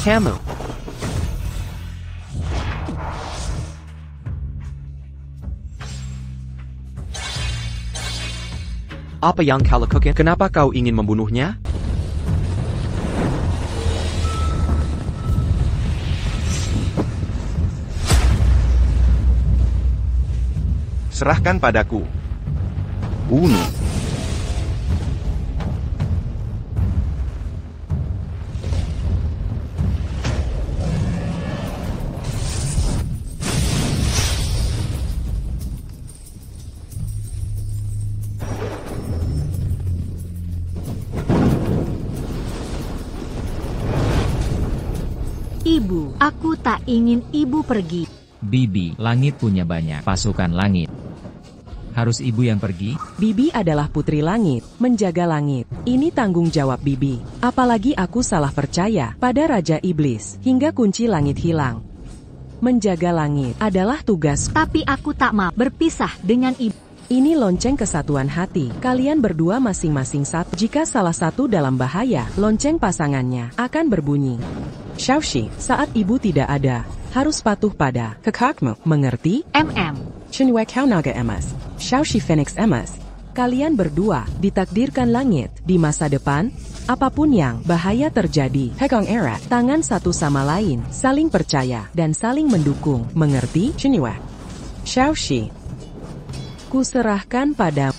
kamu. Apa yang kau lakukan? Kenapa kau ingin membunuhnya? Serahkan padaku. Bunuh. Ibu, aku tak ingin ibu pergi. Bibi, langit punya banyak pasukan langit. Harus ibu yang pergi? Bibi adalah putri langit, menjaga langit. Ini tanggung jawab Bibi. Apalagi aku salah percaya pada Raja Iblis, hingga kunci langit hilang. Menjaga langit adalah tugas. Tapi aku tak mau berpisah dengan ibu. Ini lonceng kesatuan hati. Kalian berdua masing-masing satu. Jika salah satu dalam bahaya, lonceng pasangannya akan berbunyi. Xiaoxi, saat ibu tidak ada, harus patuh pada kakakmu. Mengerti? Chenwei Kau Naga Emas, Xiaoxi Phoenix Emas. Kalian berdua ditakdirkan langit di masa depan. Apapun yang bahaya terjadi, pegang erat tangan satu sama lain, saling percaya dan saling mendukung. Mengerti? Chenwei. Xiaoxi, kuserahkan pada.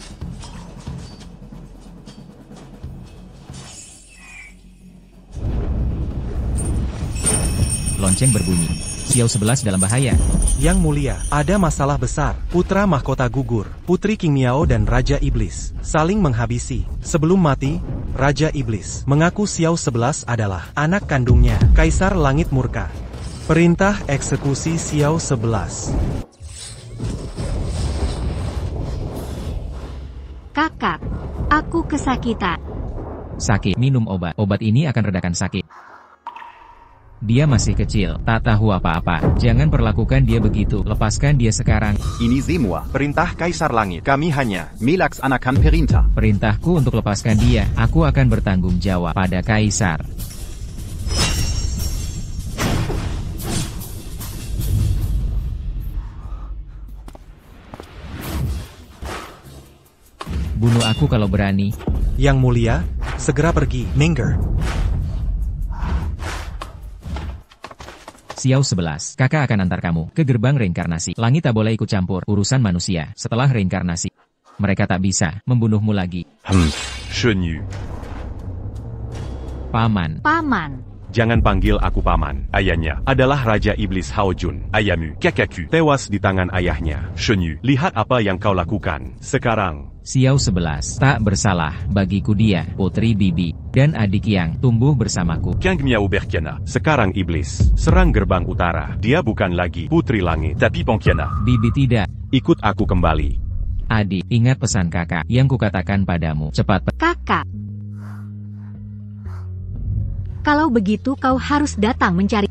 Lonceng berbunyi. Xiao 11 dalam bahaya. Yang mulia, ada masalah besar. Putra mahkota gugur. Putri King Miao dan Raja Iblis saling menghabisi. Sebelum mati, Raja Iblis mengaku Xiao 11 adalah anak kandungnya. Kaisar Langit murka. Perintah eksekusi Xiao 11. Kakak, aku kesakitan. Sakit, minum obat. Obat ini akan redakan sakit. Dia masih kecil, tak tahu apa-apa. Jangan perlakukan dia begitu. Lepaskan dia sekarang. Ini semua perintah Kaisar Langit. Kami hanya melaksanakan perintah. Perintahku untuk lepaskan dia. Aku akan bertanggung jawab pada Kaisar. Bunuh aku kalau berani. Yang mulia, segera pergi. Minger. Xiao 11, kakak akan antar kamu ke gerbang reinkarnasi. Langit tak boleh ikut campur urusan manusia setelah reinkarnasi. Mereka tak bisa membunuhmu lagi. Shenyu. Paman. Jangan panggil aku paman. Ayahnya adalah Raja Iblis Hao Jun. Ayahmu, kakekku, tewas di tangan ayahnya. Shenyu, lihat apa yang kau lakukan sekarang. Xiao 11, tak bersalah bagiku dia, putri Bibi, dan adik yang tumbuh bersamaku. Kang Miao berkata, sekarang Iblis serang gerbang utara. Dia bukan lagi putri langit, tapi Pongkiana. Bibi tidak. Ikut aku kembali. Adik, ingat pesan kakak yang kukatakan padamu. Cepat. Kakak. Kalau begitu kau harus datang mencari.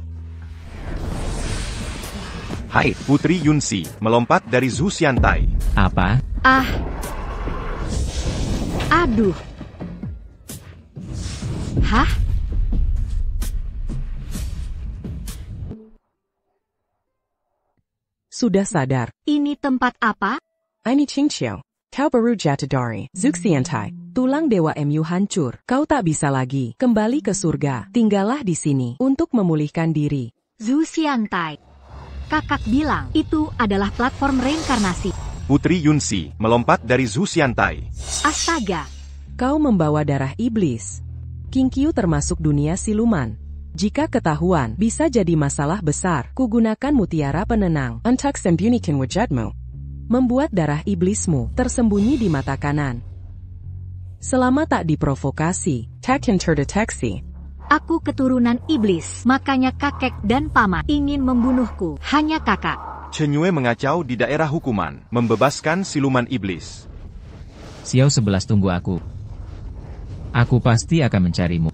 Hai, Putri Yunxi, melompat dari Zhu Xiantai. Apa? Aduh. Hah? Sudah sadar. Ini tempat apa? Ini Qingqiao. Kau baru jatuh dari Zuxiantai. Tulang dewa MU hancur. Kau tak bisa lagi kembali ke surga. Tinggallah di sini untuk memulihkan diri. Zhu Xiantai. Kakak bilang itu adalah platform reinkarnasi. Putri Yunxi, melompat dari Zhu Xiantai. Astaga. Kau membawa darah iblis. Qingqiu termasuk dunia siluman. Jika ketahuan, bisa jadi masalah besar. Kugunakan mutiara penenang untuk sembunyikan wujudmu. Membuat darah iblismu tersembunyi di mata kanan. Selama tak diprovokasi, Tekken terdeteksi. Aku keturunan iblis, makanya kakek dan paman ingin membunuhku. Hanya kakak. Chen Yue mengacau di daerah hukuman, membebaskan siluman iblis. Xiao 11 tunggu aku. Aku pasti akan mencarimu.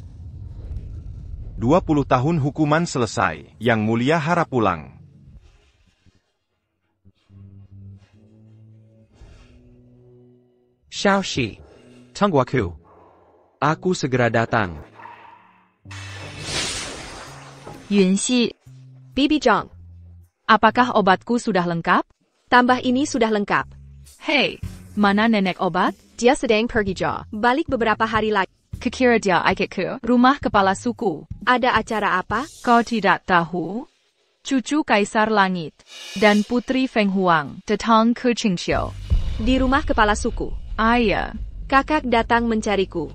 20 tahun hukuman selesai, Yang Mulia harap pulang. Xiaoxi, tunggu aku. Aku segera datang. Yunxi. Bibi Zhang, Apakah obatku sudah lengkap? tambah ini sudah lengkap. Hei, mana nenek obat? Dia sedang pergi jauh. Balik beberapa hari lagi. Kekira dia ke rumah kepala suku. Ada acara apa? Kau tidak tahu? Cucu Kaisar Langit dan Putri Feng Huang datang ke Qingxiu. Di rumah kepala suku. Ayah, Kakak datang mencariku.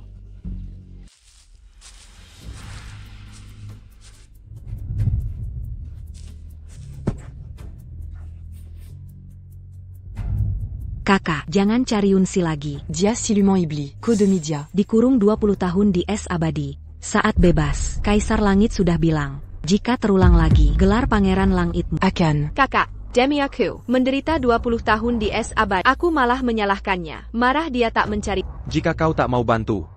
Kakak, jangan cari Yunxi lagi. Dia siluman iblis, Code Media. Dikurung 20 tahun di es abadi. Saat bebas, Kaisar Langit sudah bilang, jika terulang lagi, gelar Pangeran Langitmu. Akan. Kakak, demi aku, menderita 20 tahun di es abadi. Aku malah menyalahkannya. Marah dia tak mencari. Jika kau tak mau bantu,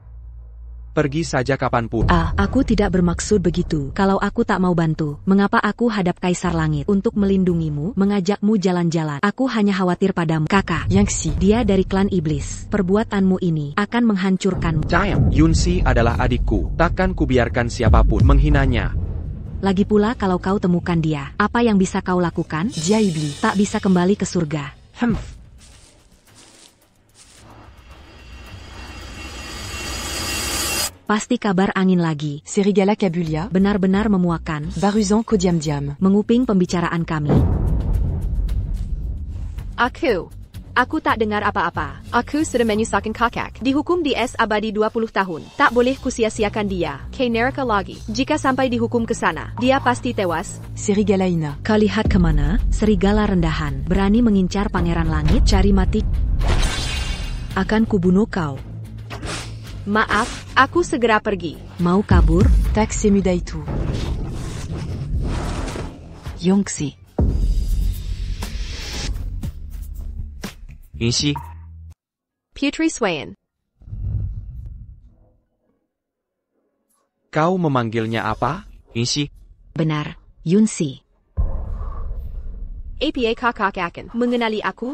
pergi saja kapanpun. Aku tidak bermaksud begitu. Kalau aku tak mau bantu, mengapa aku hadap Kaisar Langit untuk melindungimu, mengajakmu jalan-jalan? Aku hanya khawatir padamu. Kakak, Yangxi. dia dari klan iblis. Perbuatanmu ini akan menghancurkanmu. Damn, Yunxi adalah adikku. Takkan kubiarkan siapapun menghinanya. Lagi pula kalau kau temukan dia, apa yang bisa kau lakukan? Dia iblis. Tak bisa kembali ke surga. Pasti kabar angin lagi. Serigala Cabulia. Benar-benar memuakan. Baruzan Kodiam-Diam. Menguping pembicaraan kami. Aku tak dengar apa-apa. Aku sudah menyusahkan kakak. Dihukum di es abadi 20 tahun. Tak boleh kusia-siakan dia. Ke neraka lagi. Jika sampai dihukum ke sana, dia pasti tewas. Serigala Ina. Kau lihat kemana? Serigala rendahan. Berani mengincar Pangeran Langit. Cari mati. Akan kubunuh kau. Maaf, aku segera pergi. Mau kabur? Tak semudah itu. Yongxi. Yunxi, Putri Swayan. kau memanggilnya apa? Yunxi, Benar, Yunxi. Apa kakak akan mengenali aku?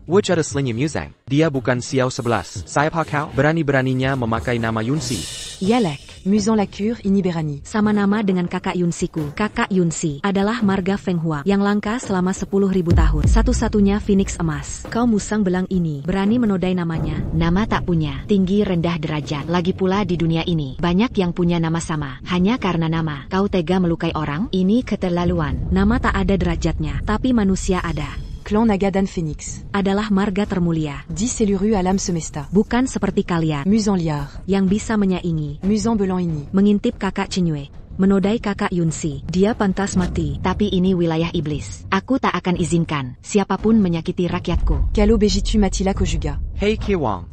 Wujud selinyi Muzang. Dia bukan Xiao 11. Siapa kau? Berani-beraninya memakai nama Yunxi. Yalek. Muson Lacure Iniberani. Sama nama dengan kakak Yunxiku. Kakak Yunxi adalah marga Feng Huang yang langka selama 10.000 tahun. Satu-satunya Phoenix emas. Kau musang belang ini berani menodai namanya? Nama tak punya. Tinggi rendah derajat. Lagi pula di dunia ini banyak yang punya nama sama. Hanya karena nama, kau tega melukai orang? Ini keterlaluan. Nama tak ada derajatnya, tapi manusia ada. Clan Naga dan Phoenix. Adalah marga termulia. 10 Seluru Alam Semesta. Bukan seperti kalian Muson Liar. yang bisa menyaingi, Muson Belan Ini. mengintip kakak Cinyue, menodai kakak Yunxi. Dia pantas mati, tapi ini wilayah iblis. Aku tak akan izinkan siapapun menyakiti rakyatku. Kalo Bejitu Matila Kojuga. Hei Kiwang.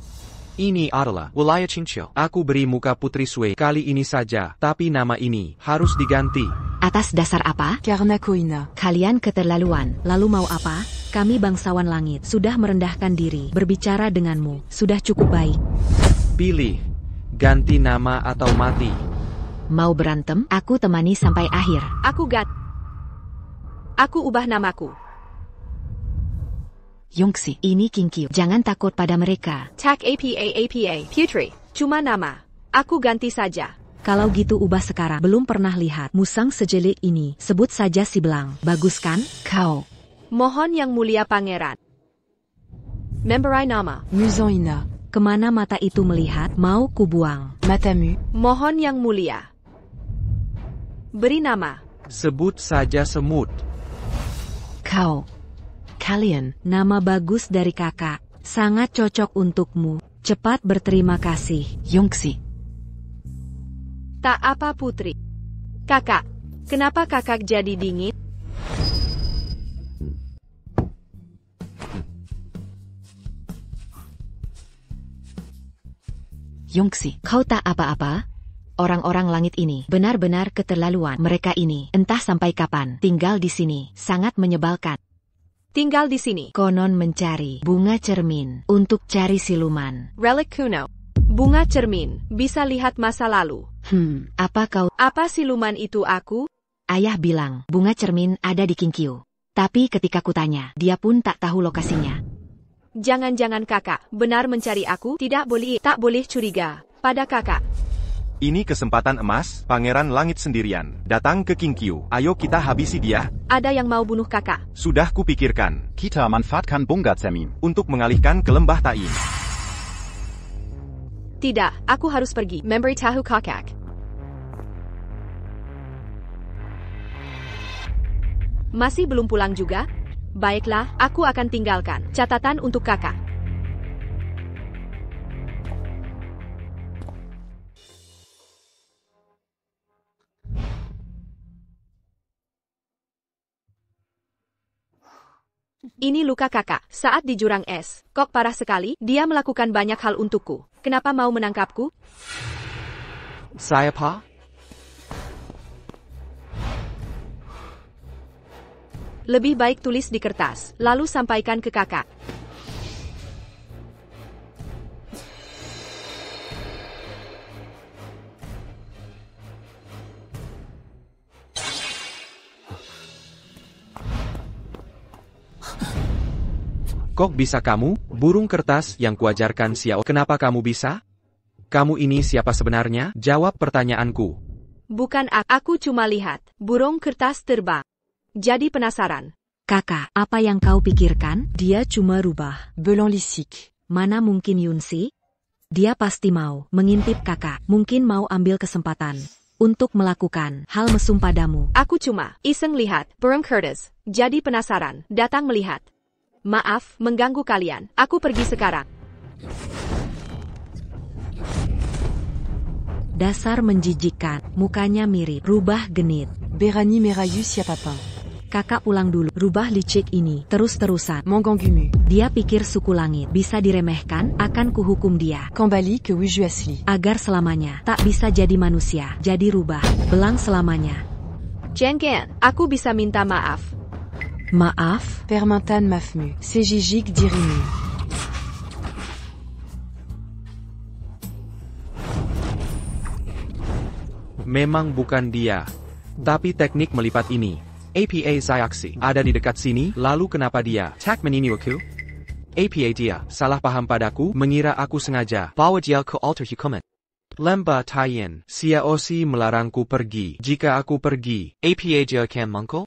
Ini adalah wilayah Qingqiu. Aku beri muka Putri Sui kali ini saja, tapi nama ini harus diganti. Atas dasar apa? Karna Koina. Kalian keterlaluan. Lalu mau apa? Kami bangsawan langit sudah merendahkan diri. Berbicara denganmu sudah cukup baik. Pilih, ganti nama atau mati. Mau berantem? Aku temani sampai akhir. Aku ubah namaku. Yongxi, ini Qingqiu. Jangan takut pada mereka. Tak apa. Putri, cuma nama. Aku ganti saja. Kalau gitu ubah sekarang. Belum pernah lihat musang sejelik ini. Sebut saja si belang. Bagus kan? Kau. Mohon yang mulia pangeran. Memberi nama. Muson Ina. Kemana mata itu melihat? Mau kubuang. Matamu. Mohon yang mulia. Beri nama. Sebut saja semut. Kau. Kalian. Nama bagus dari kakak. Sangat cocok untukmu. Cepat berterima kasih. Yongxi. Tak apa putri. Kakak, kenapa kakak jadi dingin? Yongxi, kau tak apa-apa? Orang-orang langit ini benar-benar keterlaluan. Mereka ini entah sampai kapan tinggal di sini. Sangat menyebalkan. Tinggal di sini. Konon mencari bunga cermin untuk cari siluman. Relik kuno. Bunga cermin. Bisa lihat masa lalu. Apa siluman itu aku? Ayah bilang bunga cermin ada di Qingqiu. Tapi ketika kutanya, dia pun tak tahu lokasinya. Jangan-jangan kakak benar mencari aku? Tak boleh curiga pada kakak. Ini kesempatan emas, Pangeran Langit sendirian. Datang ke King Qiu. Ayo kita habisi dia. Ada yang mau bunuh kakak. Sudah kupikirkan. Kita manfaatkan Bunga-Termin Untuk mengalihkan ke lembah Tain. Tidak, aku harus pergi. Memberitahu kakak. Masih belum pulang juga? Baiklah, aku akan tinggalkan. Catatan untuk kakak. Ini luka kakak, saat di jurang es. Kok parah sekali, dia melakukan banyak hal untukku. Kenapa mau menangkapku? Saya pa? Lebih baik tulis di kertas, lalu sampaikan ke kakak. Kok bisa kamu, burung kertas yang kuajarkan Xiao? Kenapa kamu bisa? Kamu ini siapa sebenarnya? Jawab pertanyaanku. Bukan aku cuma lihat, burung kertas terbang. Jadi penasaran. Kakak, apa yang kau pikirkan? Dia cuma rubah. Belan lisik. Mana mungkin Yunsi? Dia pasti mau mengintip kakak. Mungkin mau ambil kesempatan untuk melakukan hal mesum padamu. Aku cuma iseng lihat, burung kertas. Jadi penasaran, datang melihat. Maaf, mengganggu kalian. Aku pergi sekarang. Dasar menjijikkan, mukanya mirip, rubah genit. Berani merayu siapa papin. Kakak pulang dulu, rubah licik ini, terus-terusan. Manganggumu. Dia pikir suku langit bisa diremehkan, akan kuhukum dia. Kembali ke wujud asli. Agar selamanya, tak bisa jadi manusia, jadi rubah, belang selamanya. Jenggen, aku bisa minta maaf. Maaf? Permentan mafmu. Sejijik dirimu. Memang bukan dia. Tapi teknik melipat ini. APA Zyaxi ada di dekat sini, lalu kenapa dia tak menini aku? APA dia salah paham padaku, mengira aku sengaja bawa dia ke altar hukuman. Lembah Tain, Xiao Si melarangku pergi. Jika aku pergi, APA dia akan mengkol?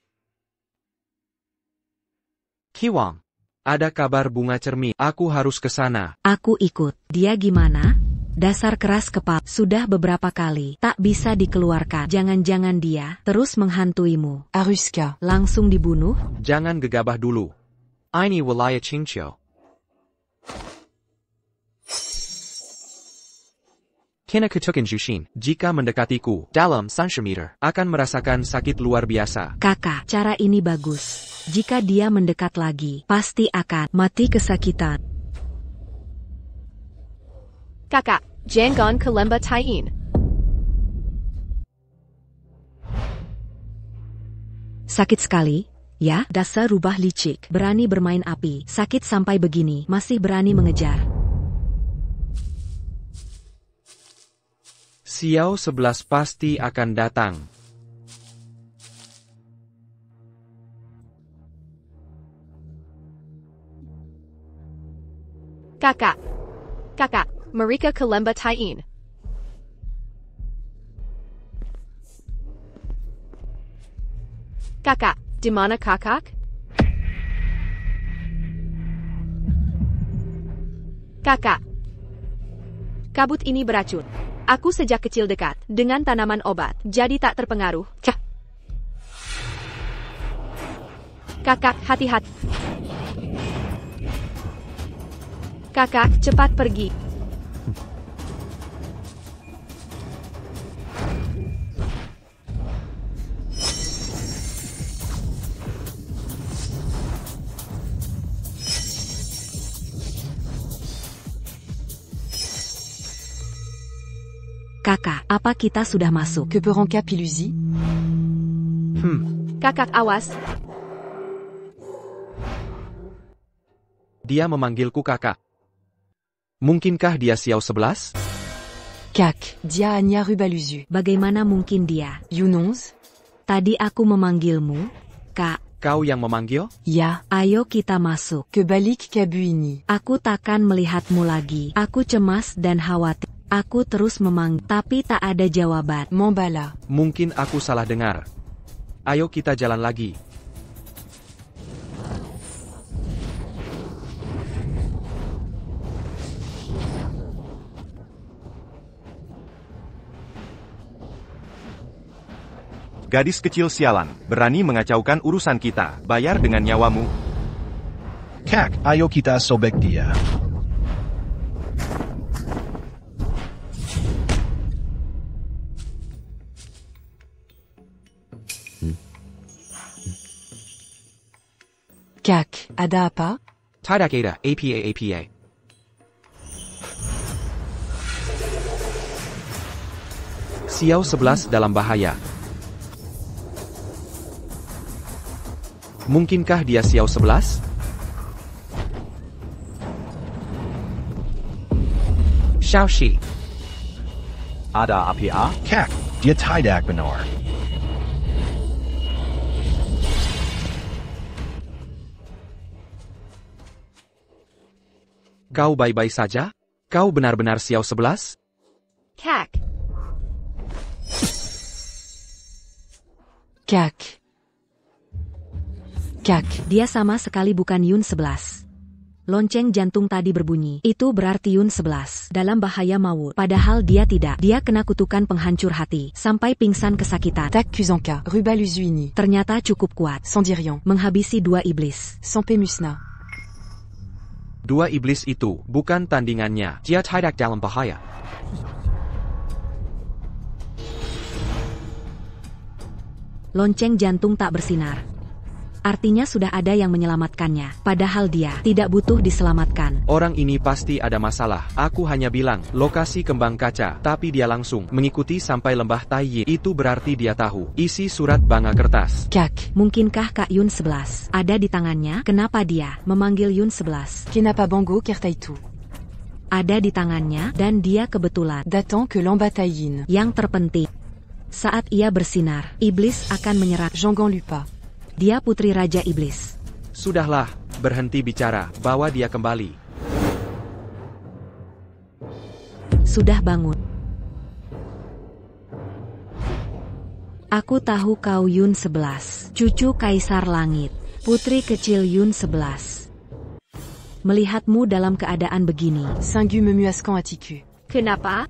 Kiwang, ada kabar bunga cermin. Aku harus ke sana. Aku ikut. Dia gimana? Dasar keras kepala. Sudah beberapa kali. Tak bisa dikeluarkan. Jangan-jangan dia terus menghantuimu. Aruska. Langsung dibunuh? Jangan gegabah dulu. Ini wilayah Qingqiu. Kena ketukan Jushin. Jika mendekatiku dalam 300 meter, akan merasakan sakit luar biasa. Kakak, cara ini bagus. Jika dia mendekat lagi, pasti akan mati kesakitan. Kakak, jangan ke lembah Tain. Sakit sekali, ya? Dasar rubah licik, berani bermain api. Sakit sampai begini, masih berani mengejar. Xiao 11 pasti akan datang. Kakak, mereka ke lembah Tain. Kakak, di mana kakak? Kakak, kabut ini beracun. Aku sejak kecil dekat dengan tanaman obat, jadi tak terpengaruh. Kakak, hati-hati. Kakak, cepat pergi. Kakak, apa kita sudah masuk? Que peranca Pilusi? Kakak, awas. Dia memanggilku kakak. Mungkinkah dia Xiao 11? Kak, dia hanya rubaluzu. Bagaimana mungkin dia? Yunons? Tadi aku memanggilmu, Kak. Kau yang memanggil? Ya. Ayo kita masuk. Ke balik kabu ini. Aku takkan melihatmu lagi. Aku cemas dan khawatir. Aku terus memanggil, tapi tak ada jawaban. M'emballa. Mungkin aku salah dengar. Ayo kita jalan lagi. Gadis kecil sialan, berani mengacaukan urusan kita. Bayar dengan nyawamu. Kak, ayo kita sobek dia. Kak, ada apa? Tidak ada, APA. Xiao 11 dalam bahaya. Mungkinkah dia Xiao 11? Xiaoxi. Ada APA? Kak, dia tidak benar. Kau baik-baik saja? Kau benar-benar Xiao 11? Kak. Kak. Dia sama sekali bukan Yun 11. Lonceng jantung tadi berbunyi. Itu berarti Yun 11 dalam bahaya maut. Padahal dia tidak. Dia kena kutukan penghancur hati. Sampai pingsan kesakitan. Tak Kuzanka. Rubal Uzuini. Ternyata cukup kuat. Sandirian. Menghabisi 2 iblis. Sampai Musna. 2 iblis itu bukan tandingannya. Dia tidak dalam bahaya. Lonceng jantung tak bersinar. Artinya sudah ada yang menyelamatkannya. Padahal dia tidak butuh diselamatkan. Orang ini pasti ada masalah. Aku hanya bilang, lokasi kembang kaca. Tapi dia langsung mengikuti sampai lembah Taiyin. Itu berarti dia tahu isi surat banga kertas. Kak. Mungkinkah Kak Yun 11 ada di tangannya? Kenapa dia memanggil Yun 11? Kenapa Bango Kertaitu? Ada di tangannya, dan dia kebetulan Datant que l'embataillin. yang terpenting. Saat ia bersinar, iblis akan menyerang. Jangan lupa. Dia putri Raja Iblis. Sudahlah, berhenti bicara. Bawa dia kembali. Sudah bangun. Aku tahu kau Yun 11, cucu Kaisar Langit, putri kecil Yun 11. Melihatmu dalam keadaan begini. Singu memuaskan atiku. Kenapa?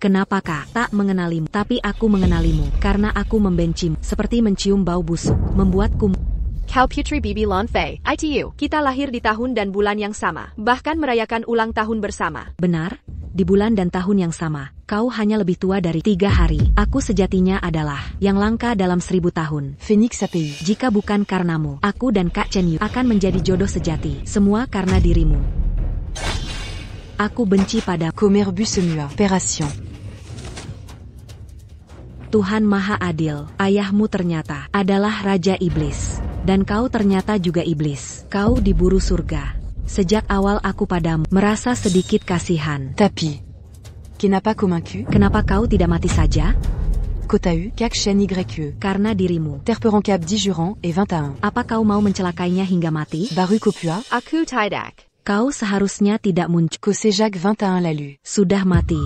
Kenapa Kak? Tak mengenalimu, tapi aku mengenalimu. Karena aku membencimu, seperti mencium bau busuk, membuatku... Kau Putri Bibi Lan Fei, ITU. Kita lahir di tahun dan bulan yang sama. Bahkan merayakan ulang tahun bersama. Benar, di bulan dan tahun yang sama. Kau hanya lebih tua dari 3 hari. Aku sejatinya adalah yang langka dalam 1000 tahun. Phoenix API. Jika bukan karenamu, aku dan Kak Chen Yu akan menjadi jodoh sejati. Semua karena dirimu. Aku benci pada Comerbus semua. Pération. Tuhan Maha Adil. Ayahmu ternyata adalah Raja Iblis. Dan kau ternyata juga iblis. Kau diburu surga. Sejak awal aku padamu merasa sedikit kasihan. Tapi. Kenapa convaincu? Kenapa kau tidak mati saja? Kotau, Kak Shen YE. Karena dirimu. Terperancap 10 jurant et 21. Apa kau mau mencelakainya hingga mati? Baru Kopua. Aku tidak. Kau seharusnya tidak muncul. Kosejak 21 lalu. Sudah mati.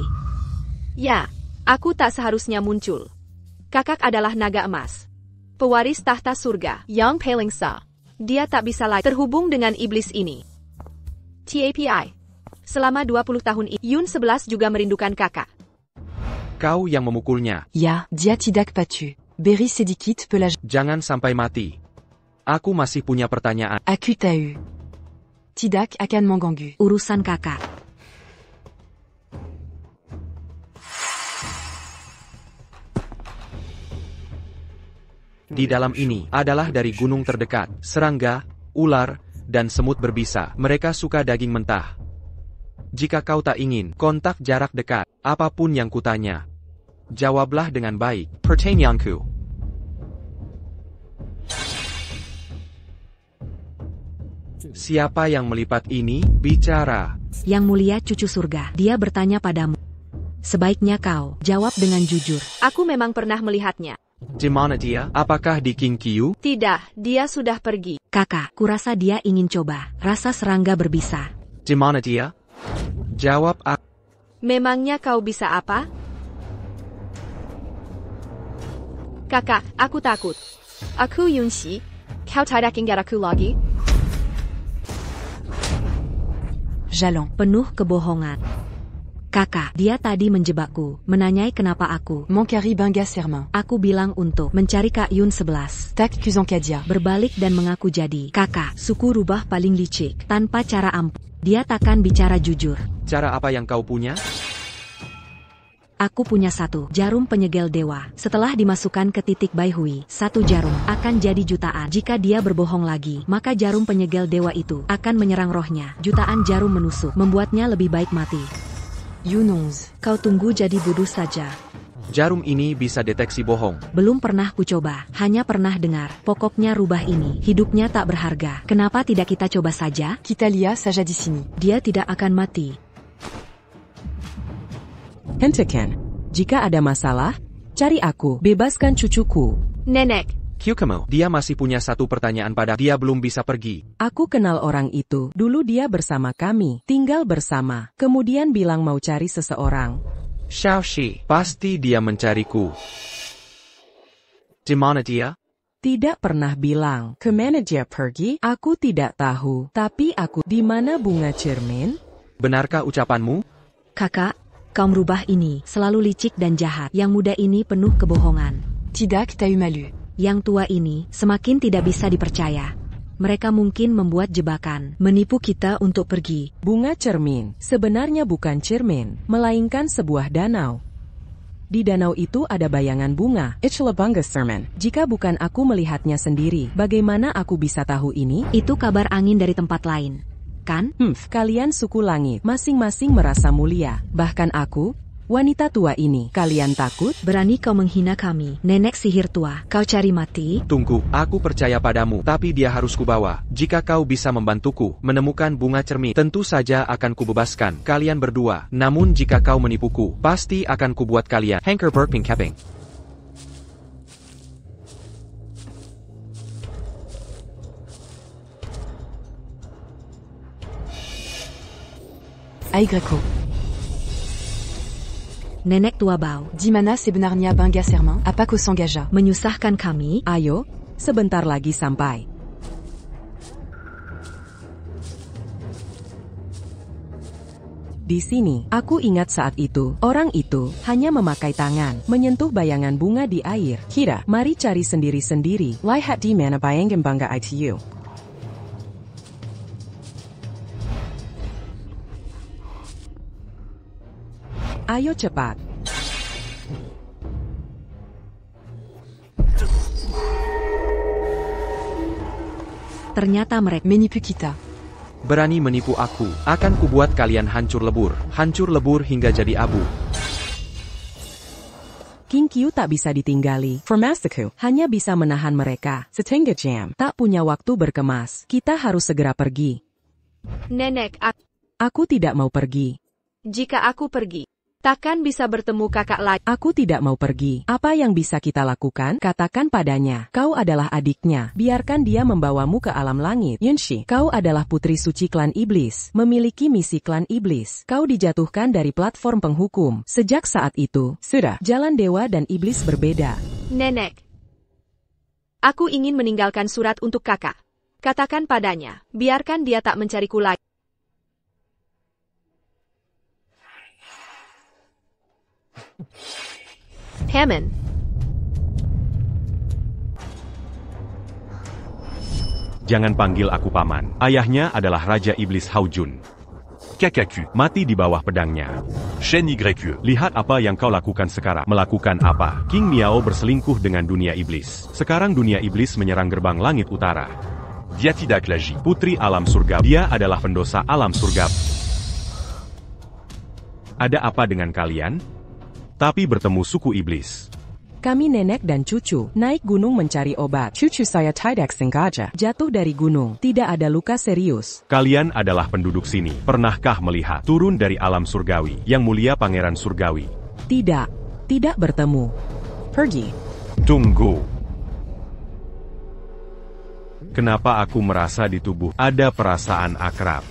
Ya, aku tak seharusnya muncul. Kakak adalah naga emas. Pewaris tahta surga, Yang Pelingsa. Dia tak bisa lagi terhubung dengan iblis ini. TAPI. Selama 20 tahun ini, Yun 11 juga merindukan kakak. Kau yang memukulnya. Ya, dia tidak patu. Beri sedikit pelaj. Jangan sampai mati. Aku masih punya pertanyaan. Aku tahu. Tidak akan mengganggu. Urusan kakak. Di dalam ini adalah dari gunung terdekat. Serangga, ular, dan semut berbisa. Mereka suka daging mentah. Jika kau tak ingin kontak jarak dekat, apapun yang kutanya, jawablah dengan baik. Pertanyaanku. Siapa yang melipat ini? Bicara. Yang mulia cucu surga. Dia bertanya padamu. Sebaiknya kau jawab dengan jujur. Aku memang pernah melihatnya. Di mana dia? Apakah di King Qiu? Tidak, dia sudah pergi. Kakak, kurasa dia ingin coba rasa serangga berbisa. Di mana dia? Jawab aku. Memangnya kau bisa apa? Kakak, aku takut. Aku Yunxi. Kau tidak ingat aku lagi? Jalong, penuh kebohongan. Kakak, dia tadi menjebakku, menanyai kenapa aku. Mon cari Banga Serment. Aku bilang untuk mencari Kak Yun 11. Tak Kuzankadia. Berbalik dan mengaku jadi kakak, suku rubah paling licik, tanpa cara ampuh. Dia takkan bicara jujur. Cara apa yang kau punya? Aku punya satu jarum penyegel dewa. Setelah dimasukkan ke titik Baihui, satu jarum akan jadi jutaan. Jika dia berbohong lagi, maka jarum penyegel dewa itu akan menyerang rohnya. Jutaan jarum menusuk, membuatnya lebih baik mati. Yunons. Kau tunggu jadi bodoh saja. Jarum ini bisa deteksi bohong. Belum pernah kucoba, hanya pernah dengar. Pokoknya rubah ini, hidupnya tak berharga. Kenapa tidak kita coba saja? Kitalia saja di sini. Dia tidak akan mati. Hentikan. Jika ada masalah, cari aku. Bebaskan cucuku. Nenek, Kyukamo, dia masih punya satu pertanyaan pada dia belum bisa pergi. Aku kenal orang itu. Dulu dia bersama kami. Tinggal bersama. Kemudian bilang mau cari seseorang. Xiaoxi, pasti dia mencariku. Di mana dia? Tidak pernah bilang. Kemana dia pergi? Aku tidak tahu. Tapi aku di mana bunga cermin? Benarkah ucapanmu? Kakak, kaum rubah ini selalu licik dan jahat. Yang muda ini penuh kebohongan. Tidak tahu malu. Yang tua ini semakin tidak bisa dipercaya. Mereka mungkin membuat jebakan, menipu kita untuk pergi. Bunga cermin sebenarnya bukan cermin, melainkan sebuah danau. Di danau itu ada bayangan bunga. Itulah Banga Sermon. Jika bukan aku melihatnya sendiri, bagaimana aku bisa tahu ini? Itu kabar angin dari tempat lain, kan? Kalian suku langit, masing-masing merasa mulia. Bahkan aku, wanita tua ini, kalian takut? Berani kau menghina kami, nenek sihir tua. Kau cari mati? Tunggu, aku percaya padamu, tapi dia harus kubawa. Jika kau bisa membantuku menemukan bunga cermin, tentu saja akan kubebaskan kalian berdua. Namun jika kau menipuku, pasti akan kubuat kalian Hanker Burping Keping. Aigreko. Nenek tua bau. Di mana sebenarnya Banga Serment? Apa kau s'engagea? Menyusahkan kami? Ayo, sebentar lagi sampai. Di sini, aku ingat saat itu, orang itu hanya memakai tangan, menyentuh bayangan bunga di air. Kira, mari cari sendiri-sendiri. Lihat di mana bayangan Banga itu. Ayo cepat. Ternyata mereka Menipu kita. Berani menipu aku, akan kubuat kalian hancur lebur hingga jadi abu. King Q tak bisa ditinggali. Formastiku hanya bisa menahan mereka. Setengah jam. Tak punya waktu berkemas. Kita harus segera pergi. nenek, Aku tidak mau pergi. jika aku pergi, takkan bisa bertemu kakak lagi. Aku tidak mau pergi. Apa yang bisa kita lakukan? Katakan padanya. Kau adalah adiknya. Biarkan dia membawamu ke alam langit. Yunxi, kau adalah putri suci klan iblis. Memiliki misi klan iblis. Kau dijatuhkan dari platform penghukum. Sejak saat itu, sudah, jalan dewa dan iblis berbeda. Nenek, aku ingin meninggalkan surat untuk kakak. Katakan padanya, biarkan dia tak mencariku lagi. Hammond. Jangan panggil aku paman. Ayahnya adalah Raja Iblis Haojun. Kekeku mati di bawah pedangnya. Shen Yigreku, lihat apa yang kau lakukan sekarang. Melakukan apa? King Miao berselingkuh dengan dunia iblis. Sekarang dunia iblis menyerang gerbang langit utara. Dia tidak lagi putri alam surga. Dia adalah pendosa alam surga. Ada apa dengan kalian? Tapi bertemu suku iblis. Kami nenek dan cucu, naik gunung mencari obat. Cucu saya tidak sengaja jatuh dari gunung. Tidak ada luka serius. Kalian adalah penduduk sini. Pernahkah melihat turun dari alam surgawi, yang mulia pangeran surgawi? Tidak. Tidak bertemu. Pergi. Tunggu. Kenapa aku merasa di tubuh ada perasaan akrab?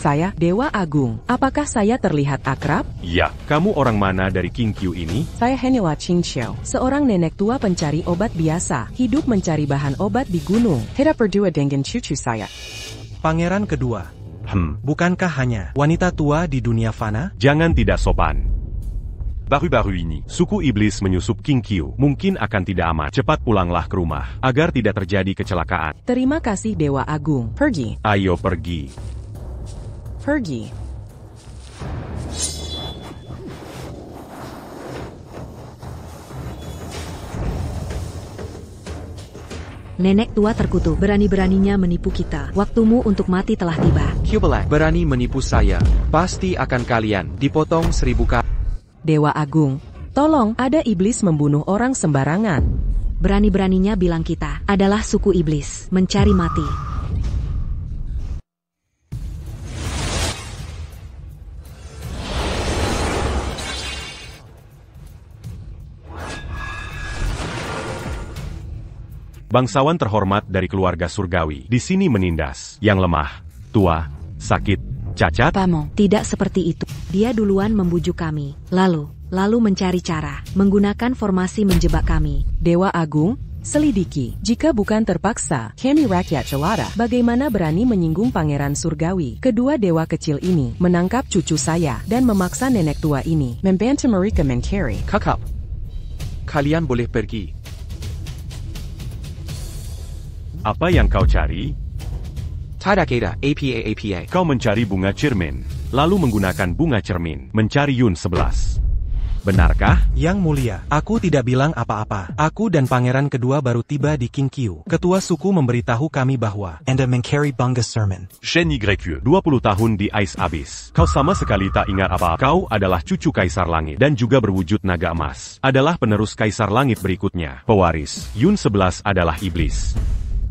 Saya, Dewa Agung. Apakah saya terlihat akrab? Ya, kamu orang mana dari King Q ini? Saya Hanila Qingqiu, seorang nenek tua pencari obat biasa, hidup mencari bahan obat di gunung. Tidak berdua dengan cucu saya. Pangeran kedua. Bukankah hanya wanita tua di dunia fana? Jangan tidak sopan. Baru-baru ini, suku iblis menyusup King Q. Mungkin akan tidak aman. Cepat pulanglah ke rumah, agar tidak terjadi kecelakaan. Terima kasih Dewa Agung. Pergi. Ayo pergi. Pergi. Nenek tua terkutuk, berani-beraninya menipu kita. Waktumu untuk mati telah tiba. Qbelak berani menipu saya. Pasti akan kalian dipotong 1000 kali. Dewa Agung, tolong, ada iblis membunuh orang sembarangan. Berani-beraninya bilang kita adalah suku iblis, mencari mati. Bangsawan terhormat dari keluarga surgawi di sini menindas yang lemah, tua, sakit, cacat. Paman. Tidak seperti itu. Dia duluan membujuk kami, lalu mencari cara, menggunakan formasi menjebak kami. Dewa Agung, selidiki. Jika bukan terpaksa, kami rakyat celaka. Bagaimana berani menyinggung pangeran surgawi? Kedua dewa kecil ini menangkap cucu saya dan memaksa nenek tua ini membantu mereka mencari. Kakak, kalian boleh pergi. Apa yang kau cari? Tidak ada apa. Kau mencari bunga cermin, lalu menggunakan bunga cermin, mencari Yun 11. Benarkah? Yang mulia, aku tidak bilang apa-apa. Aku dan pangeran kedua baru tiba di King Q. Ketua suku memberitahu kami bahwa Anda mencari bunga cermin. Shen YQ, 20 tahun di Ais Abyss. Kau sama sekali tak ingat apa. Kau adalah cucu Kaisar Langit dan juga berwujud naga emas. Adalah penerus Kaisar Langit berikutnya. Pewaris, Yun 11 adalah iblis.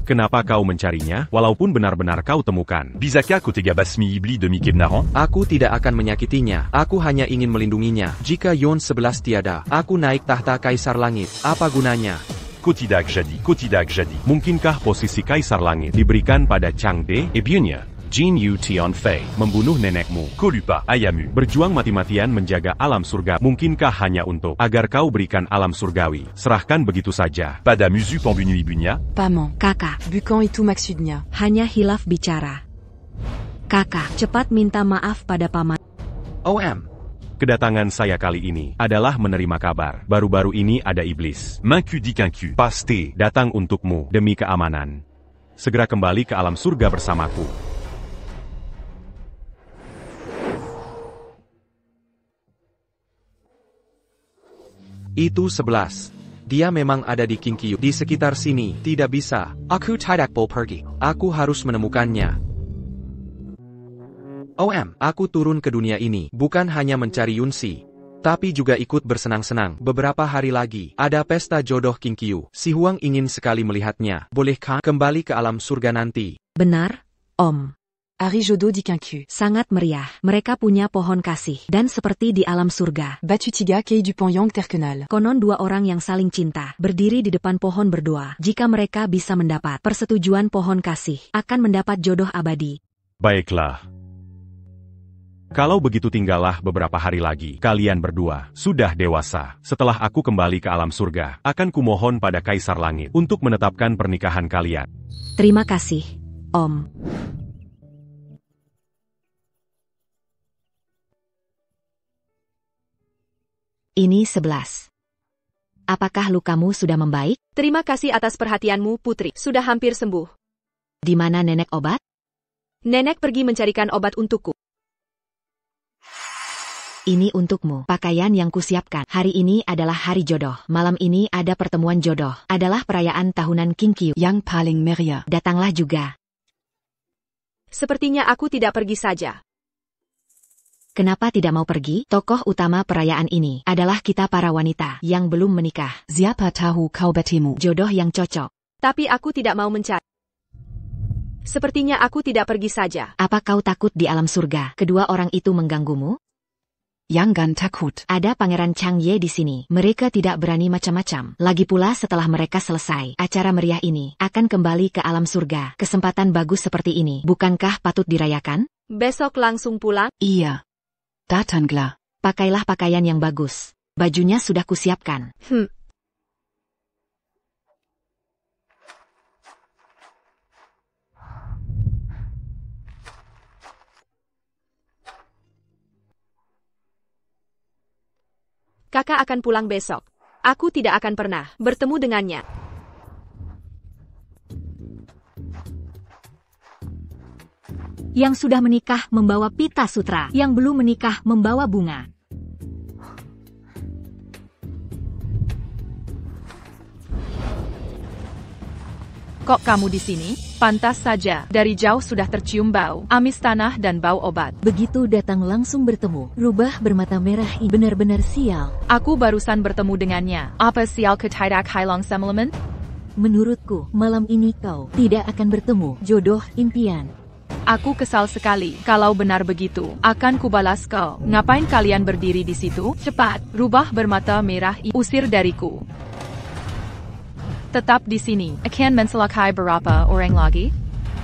Kenapa kau mencarinya, walaupun benar-benar kau temukan? Bisakah kau tega basmi iblis demi Kebnaran? Aku tidak akan menyakitinya, aku hanya ingin melindunginya. Jika Yun 11 tiada, aku naik tahta Kaisar Langit. Apa gunanya? Kau tidak jadi. Mungkinkah posisi Kaisar Langit diberikan pada Changde? Ebionya, Jin Yu Tianfei, membunuh nenekmu. Kau lupa, ayamu. Berjuang mati-matian menjaga alam surga. Mungkinkah hanya untuk agar kau berikan alam surgawi? Serahkan begitu saja. Pada musu pembunu ibunya? Paman. Kakak, Bukan itu maksudnya. hanya hilaf bicara. Kakak, cepat minta maaf pada paman. Kedatangan saya kali ini adalah menerima kabar. Baru-baru ini ada iblis. Mainku di Kinku. Pasti datang untukmu demi keamanan. Segera kembali ke alam surga bersamaku. Itu 11. Dia memang ada di King Q. Di sekitar sini, tidak bisa. Aku tidak boleh pergi. Aku harus menemukannya. Aku turun ke dunia ini, bukan hanya mencari Yunsi, tapi juga ikut bersenang-senang. Beberapa hari lagi, ada pesta jodoh King Q. Si Huang ingin sekali melihatnya. Bolehkah kembali ke alam surga nanti? Benar, Om. Hari jodoh di Kinku. Sangat meriah. Mereka punya pohon kasih. Dan seperti di alam surga. Batu Tiga Kei Dupont Yang terkenal. Konon dua orang yang saling cinta, berdiri di depan pohon berdoa. Jika mereka bisa mendapat persetujuan pohon kasih, akan mendapat jodoh abadi. Baiklah. Kalau begitu tinggallah beberapa hari lagi. Kalian berdua sudah dewasa. Setelah aku kembali ke alam surga, akan kumohon pada Kaisar Langit untuk menetapkan pernikahan kalian. Terima kasih, Om. Ini 11. Apakah lukamu sudah membaik? Terima kasih atas perhatianmu, Putri. Sudah hampir sembuh. Di mana nenek obat? Nenek pergi mencarikan obat untukku. Ini untukmu, pakaian yang kusiapkan. Hari ini adalah hari jodoh. Malam ini ada pertemuan jodoh. Adalah perayaan tahunan King Q. Yang paling meriah. Datanglah juga. Sepertinya aku tidak pergi saja. Kenapa tidak mau pergi? Tokoh utama perayaan ini adalah kita para wanita yang belum menikah. Siapa tahu kau bertemu Jodoh yang cocok. Tapi aku tidak mau mencari. Sepertinya aku tidak pergi saja. Apa kau takut di alam surga? Kedua orang itu mengganggumu? Jangan takut. Ada Pangeran Changye di sini. Mereka tidak berani macam-macam. Lagi pula setelah mereka selesai, acara meriah ini akan kembali ke alam surga. Kesempatan bagus seperti ini, bukankah patut dirayakan? Besok langsung pulang? Iya. Datanglah. Pakailah pakaian yang bagus. Bajunya sudah kusiapkan. Kakak akan pulang besok. Aku tidak akan pernah bertemu dengannya. Yang sudah menikah membawa pita sutra, yang belum menikah membawa bunga. Kok kamu di sini? Pantas saja, dari jauh sudah tercium bau amis tanah dan bau obat. Begitu datang langsung bertemu, rubah bermata merah ini benar-benar sial. Aku barusan bertemu dengannya. Apa sial ke tidak Hailong Semelemen? Menurutku, malam ini kau tidak akan bertemu jodoh impian. Aku kesal sekali. Kalau benar begitu, akan kubalas kau. Ngapain kalian berdiri di situ? Cepat, rubah bermata merah usir dariku. Tetap di sini. Akan mencelakai berapa orang lagi?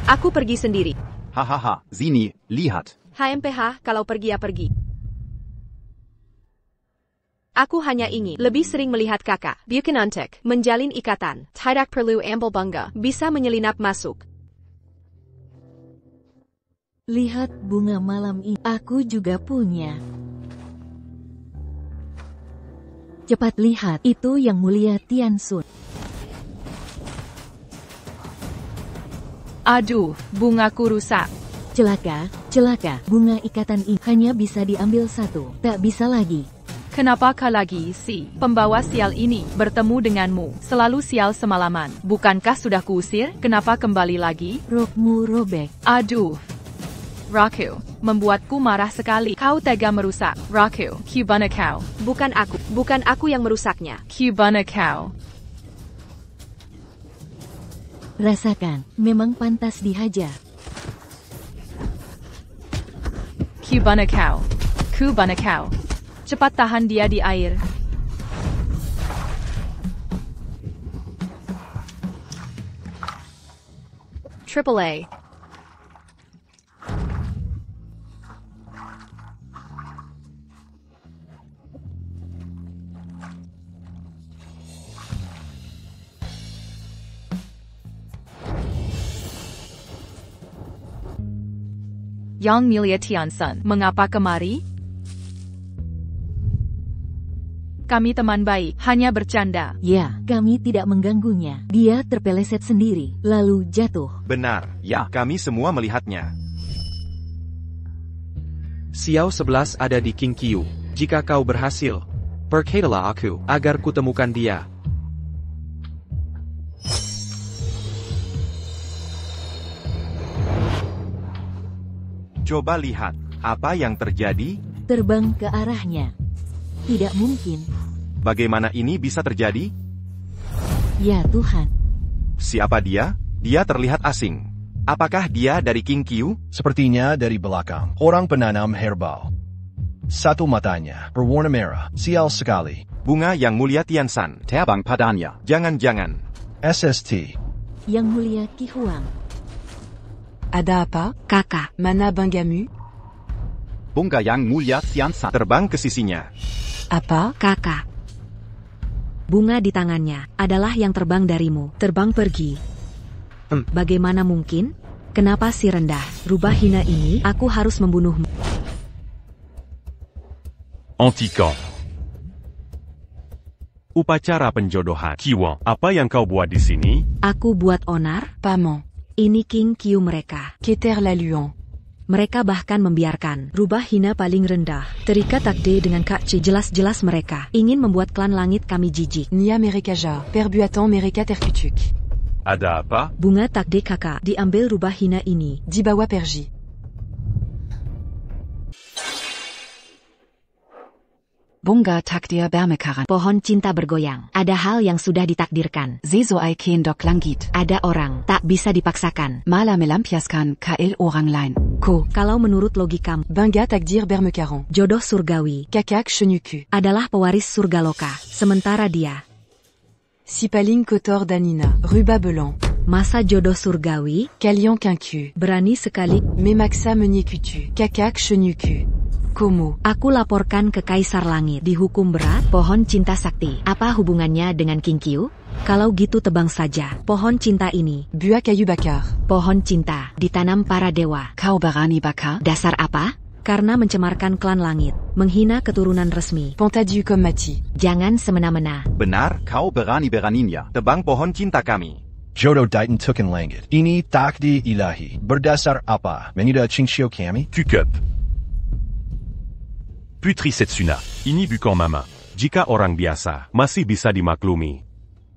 Aku pergi sendiri. Hahaha, sini, lihat. HMPH, kalau pergi ya pergi. Aku hanya ingin lebih sering melihat kakak. Bukan untuk menjalin ikatan. Tidak perlu ambil bangga. Bisa menyelinap masuk. Lihat bunga malam ini. Aku juga punya. Cepat lihat, itu yang mulia Tiansun. Aduh, bungaku rusak. Celaka, celaka. Bunga ikatan ini hanya bisa diambil satu. Tak bisa lagi. Kenapa kau lagi si pembawa sial ini bertemu denganmu? Selalu sial semalaman. Bukankah sudah kuusir? Kenapa kembali lagi? Rokmu robek. Aduh. Raku, membuatku marah sekali. Kau tega merusak. Raku, Cubana kau. Bukan aku yang merusaknya. Cubana kau. Rasakan, memang pantas dihajar. Cubana kau. Cubana kau. Cepat tahan dia di air. Triple A. Yang Mulia Tiansun, mengapa kemari? Kami teman baik, hanya bercanda. Ya, kami tidak mengganggunya. Dia terpeleset sendiri, lalu jatuh. Benar, ya, kami semua melihatnya. Xiao 11 ada di King Qiu. Jika kau berhasil, percayalah aku, agar kutemukan dia. Coba lihat, apa yang terjadi? Terbang ke arahnya. Tidak mungkin. Bagaimana ini bisa terjadi? Ya Tuhan. Siapa dia? Dia terlihat asing. Apakah dia dari King Qiu? Sepertinya dari belakang. Orang penanam herbal. Satu matanya berwarna merah. Sial sekali. Bunga yang mulia Tiansun. Terbang padanya. Jangan-jangan. SST. Yang mulia Qi Huang. Ada apa? Kakak. Mana Bangamu? Bunga yang mulia Tiansun. Terbang ke sisinya. Apa? Kakak. Bunga di tangannya adalah yang terbang darimu. Terbang pergi. Bagaimana mungkin? Kenapa si rendah, rubah hina ini? Aku harus membunuhmu. Antikan. Upacara penjodohan. Qiwang, apa yang kau buat di sini? Aku buat onar. Paman. Ini King Qiu mereka. Keter la Luan. Mereka bahkan membiarkan rubah hina paling rendah terikat takde dengan Kak C. Jelas-jelas mereka ingin membuat klan langit kami jijik. Nia mereka ja. Perbuatan mereka terkutuk. Ada apa? Bunga takde kakak diambil rubah hina ini. Dibawa pergi. Bunga takdir bermekaran. Pohon cinta bergoyang. Ada hal yang sudah ditakdirkan. Zeso ai ken dok langit. Ada orang tak bisa dipaksakan. Mala melampiaskan KL orang lain. Ko, kalau menurut logikamu, Bangga takdir bermekaran. jodoh surgawi Kakak chenuku. adalah pewaris surga loka. Sementara dia, Sipaling kotor danina. Ruba belan. Masa jodoh surgawi, Kalian Quincu. berani sekali. Memaxa Menyekutu. Kakak Shenyuku. Komo. Aku laporkan ke Kaisar Langit. Dihukum berat, pohon cinta sakti. Apa hubungannya dengan Kinkyu? Kalau gitu tebang saja. Pohon cinta ini, Bua Kayu Bakar. pohon cinta, ditanam para dewa. Kau Barani Bakar. Dasar apa? Karena mencemarkan klan langit, menghina keturunan resmi. Pontadieu comme Mati. Jangan semena-mena. Benar, kau berani beraninya. Tebang pohon cinta kami. Jodoh Ditan Tukan Langit. Ini takdir ilahi. Berdasar apa? Menuda Qingxiu kami? Cukup. Putri Setsuna, ini bukan mama. Jika orang biasa, masih bisa dimaklumi.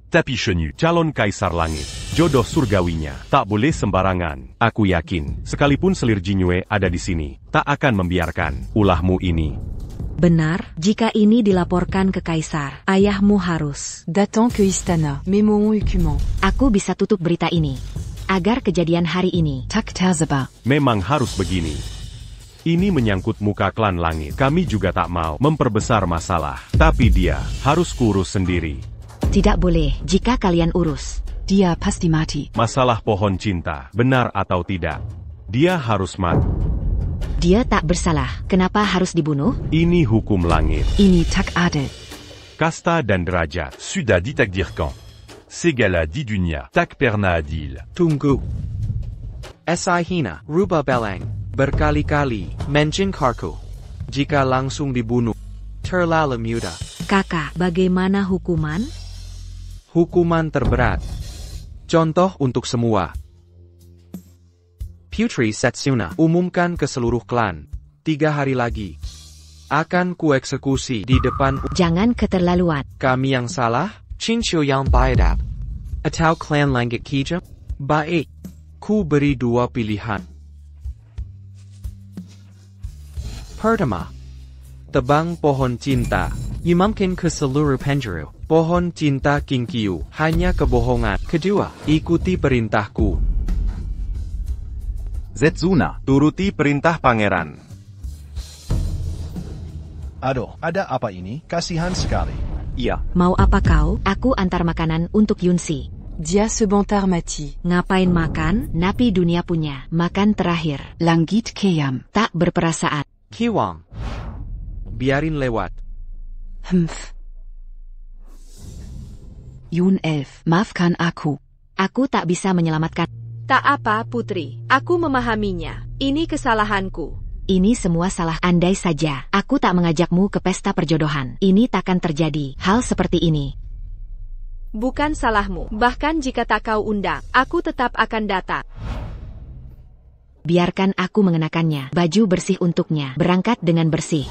Tapi Shenyu, calon kaisar langit, jodoh surgawinya, tak boleh sembarangan. Aku yakin, sekalipun selir Jinue ada di sini, tak akan membiarkan ulahmu ini. Benar, jika ini dilaporkan ke Kaisar, ayahmu harus. Datant que Istana. Mémoon Ukuman. Aku bisa tutup berita ini. Agar kejadian hari ini. Tak Tazaba. Memang harus begini. Ini menyangkut muka klan langit. Kami juga tak mau memperbesar masalah. Tapi dia harus kurus sendiri. Tidak boleh, jika kalian urus. Dia pasti mati. Masalah pohon cinta, benar atau tidak? Dia harus mati. Dia tak bersalah, kenapa harus dibunuh? Ini hukum langit. Ini tak adil. Kasta dan derajat. Sudah ditakdirkan. Segala di dunia tak pernah adil. Tunggu. Esai hina, rubah belang, berkali-kali, mention Karku. Jika langsung dibunuh, terlalu mudah. Kakak, bagaimana hukuman? Hukuman terberat. Contoh untuk semua. Putri Setsuna umumkan ke seluruh klan. 3 hari lagi akan kueksekusi di depan. Jangan keterlaluan. Kami yang salah, Qingqiu yang biadab. Atau klan langit kejam? Baik, ku beri 2 pilihan. Pertama, tebang pohon cinta. Imamkan ke seluruh penjuru. Pohon cinta Kinkyu hanya kebohongan. Kedua, ikuti perintahku. Setsuna, Turuti perintah pangeran. Aduh, ada apa ini? Kasihan sekali. iya. Mau apa kau? Aku antar makanan untuk Yunsi. Dia sebentar mati. Ngapain makan? Napi dunia punya. Makan terakhir. Langit Keyam. Tak berperasaan. Kiwang, biarin lewat. Humph. Yun Elf. Maafkan aku. Aku tak bisa menyelamatkan. Tak apa, Putri. Aku memahaminya. Ini kesalahanku. Ini semua salah. Andai saja aku tak mengajakmu ke pesta perjodohan, ini takkan terjadi hal seperti ini. Bukan salahmu. Bahkan jika tak kau undang, aku tetap akan datang. Biarkan aku mengenakannya. Baju bersih untuknya. Berangkat dengan bersih.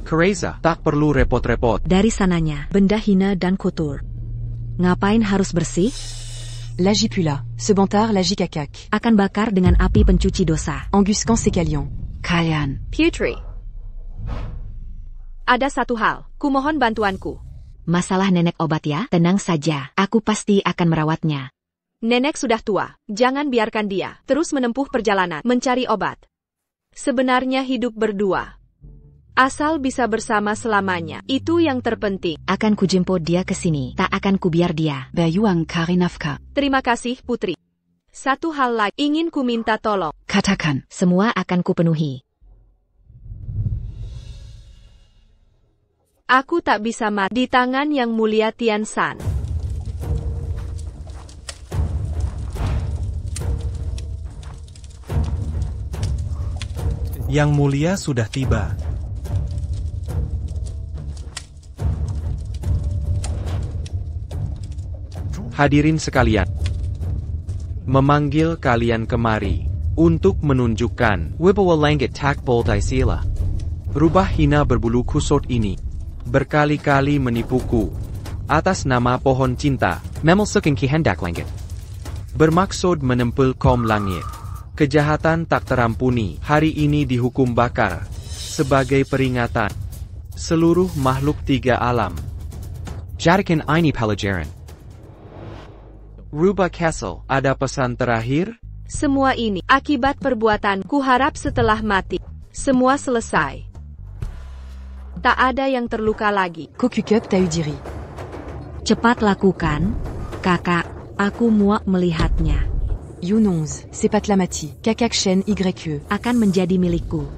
Kereza, tak perlu repot-repot. Dari sananya, benda hina dan kotor. Ngapain harus bersih? Lagipula. Sebentar Lagikakak. Akan bakar dengan api pencuci dosa. Anguskan Sekalion. Kalian. Putri. Ada satu hal. Kumohon bantuanku. Masalah nenek obat ya? Tenang saja, aku pasti akan merawatnya. Nenek sudah tua. Jangan biarkan dia terus menempuh perjalanan mencari obat. Sebenarnya hidup berdua. Asal bisa bersama selamanya. Itu yang terpenting. Akan kujemput dia ke sini. Tak akan kubiar dia. Bayuang Karinafka. Terima kasih, Putri. Satu hal lagi ingin ku minta tolong. Katakan. Semua akan kupenuhi. Aku tak bisa mati di tangan Yang Mulia Tian San. Yang Mulia sudah tiba. Hadirin sekalian, memanggil kalian kemari untuk menunjukkan Wibawa Langit Tak Boldai Sila. Rubah hina berbulu kusut ini berkali-kali menipuku atas nama pohon cinta, memelsukan kehendak langit. Bermaksud menempel kaum langit. Kejahatan tak terampuni hari ini dihukum bakar sebagai peringatan seluruh makhluk 3 alam. Jadikan ini pelajaran. Rubah Castle, ada pesan terakhir? Semua ini akibat perbuatan. Kuharap setelah mati, semua selesai. Tak ada yang terluka lagi. Kokukep Taudiri. Cepat lakukan, kakak. Aku muak melihatnya. Yun 11, Sepatlamati, Kakak Shen YE. Akan menjadi milikku.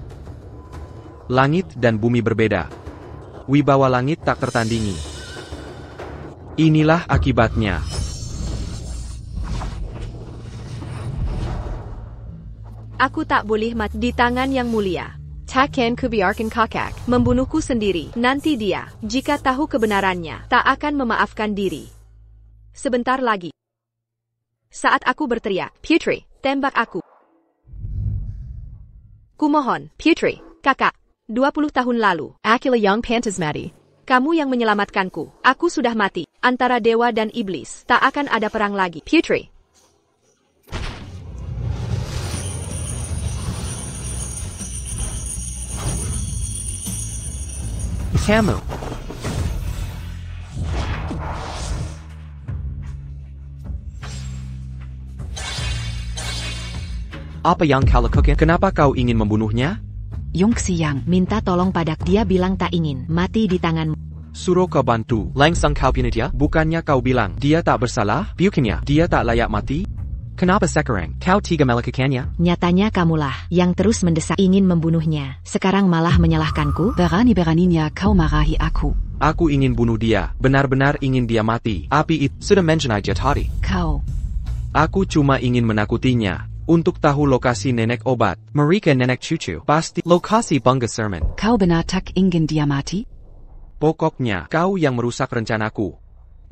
Langit dan bumi berbeda. Wibawa langit tak tertandingi. Inilah akibatnya. Aku tak boleh mati di tangan yang mulia. Takkan kubiarkan kakak membunuhku sendiri. Nanti dia, jika tahu kebenarannya, tak akan memaafkan diri. Sebentar lagi. Saat aku berteriak, Putri, tembak aku. Kumohon, Putri, kakak. 20 tahun lalu, Akila yang pantas mati. Kamu yang menyelamatkanku. Aku sudah mati. Antara dewa dan iblis, tak akan ada perang lagi. Putri. Kamu. Apa yang kau lakukan? Kenapa kau ingin membunuhnya? Yongxi Yang. Minta tolong padak. Dia bilang tak ingin mati di tanganmu. Suruh kau bantu. Langsung kau bunuh dia. Bukannya kau bilang dia tak bersalah? Bukannya dia tak layak mati? Kenapa sekarang kau tega melakukannya? Nyatanya kamulah yang terus mendesak ingin membunuhnya. Sekarang malah menyalahkanku. Berani beraninya kau marahi aku. Aku ingin bunuh dia. Benar-benar ingin dia mati. Api itu sudah menjenai tadi. Kau. Aku cuma ingin menakutinya. Untuk tahu lokasi nenek obat. Mereka nenek cucu. Pasti lokasi bangga sermon. Kau benar tak ingin dia mati? Pokoknya kau yang merusak rencanaku.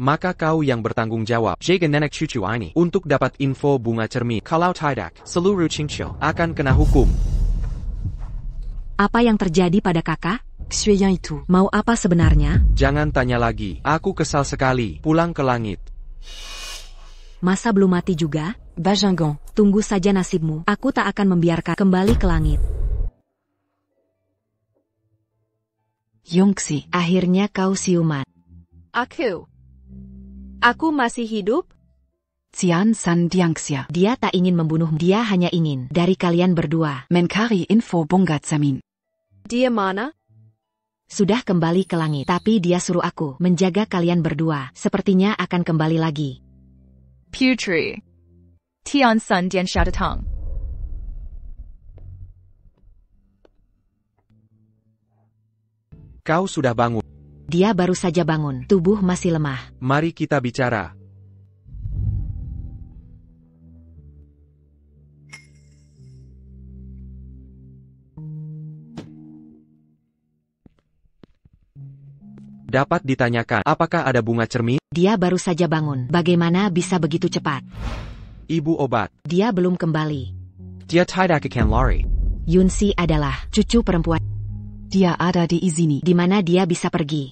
Maka kau yang bertanggung jawab. Jaga nenek cucu ini. Untuk dapat info bunga cermin. Kalau tidak, seluruh cincil akan kena hukum. Apa yang terjadi pada kakak? Xue Yang itu. Mau apa sebenarnya? Jangan tanya lagi. Aku kesal sekali. Pulang ke langit. Masa belum mati juga? Bajangan. Tunggu saja nasibmu. Aku tak akan membiarkan kembali ke langit. Yongxi. Akhirnya kau siuman. Aku masih hidup? Cian San Diangxia. Dia tak ingin membunuh. Dia hanya ingin dari kalian berdua. Mencari info Bunga Zamin. Dia mana? Sudah kembali ke langit. Tapi dia suruh aku menjaga kalian berdua. Sepertinya akan kembali lagi. Putri. Tian Sun Dian Shadatang. Kau sudah bangun. Dia baru saja bangun. Tubuh masih lemah. Mari kita bicara. Dapat ditanyakan, apakah ada bunga cermin? Dia baru saja bangun. Bagaimana bisa begitu cepat? Ibu obat. Dia belum kembali. Dia tidak akan lari. Yunsi adalah cucu perempuan. Dia ada di sini. Di mana dia bisa pergi?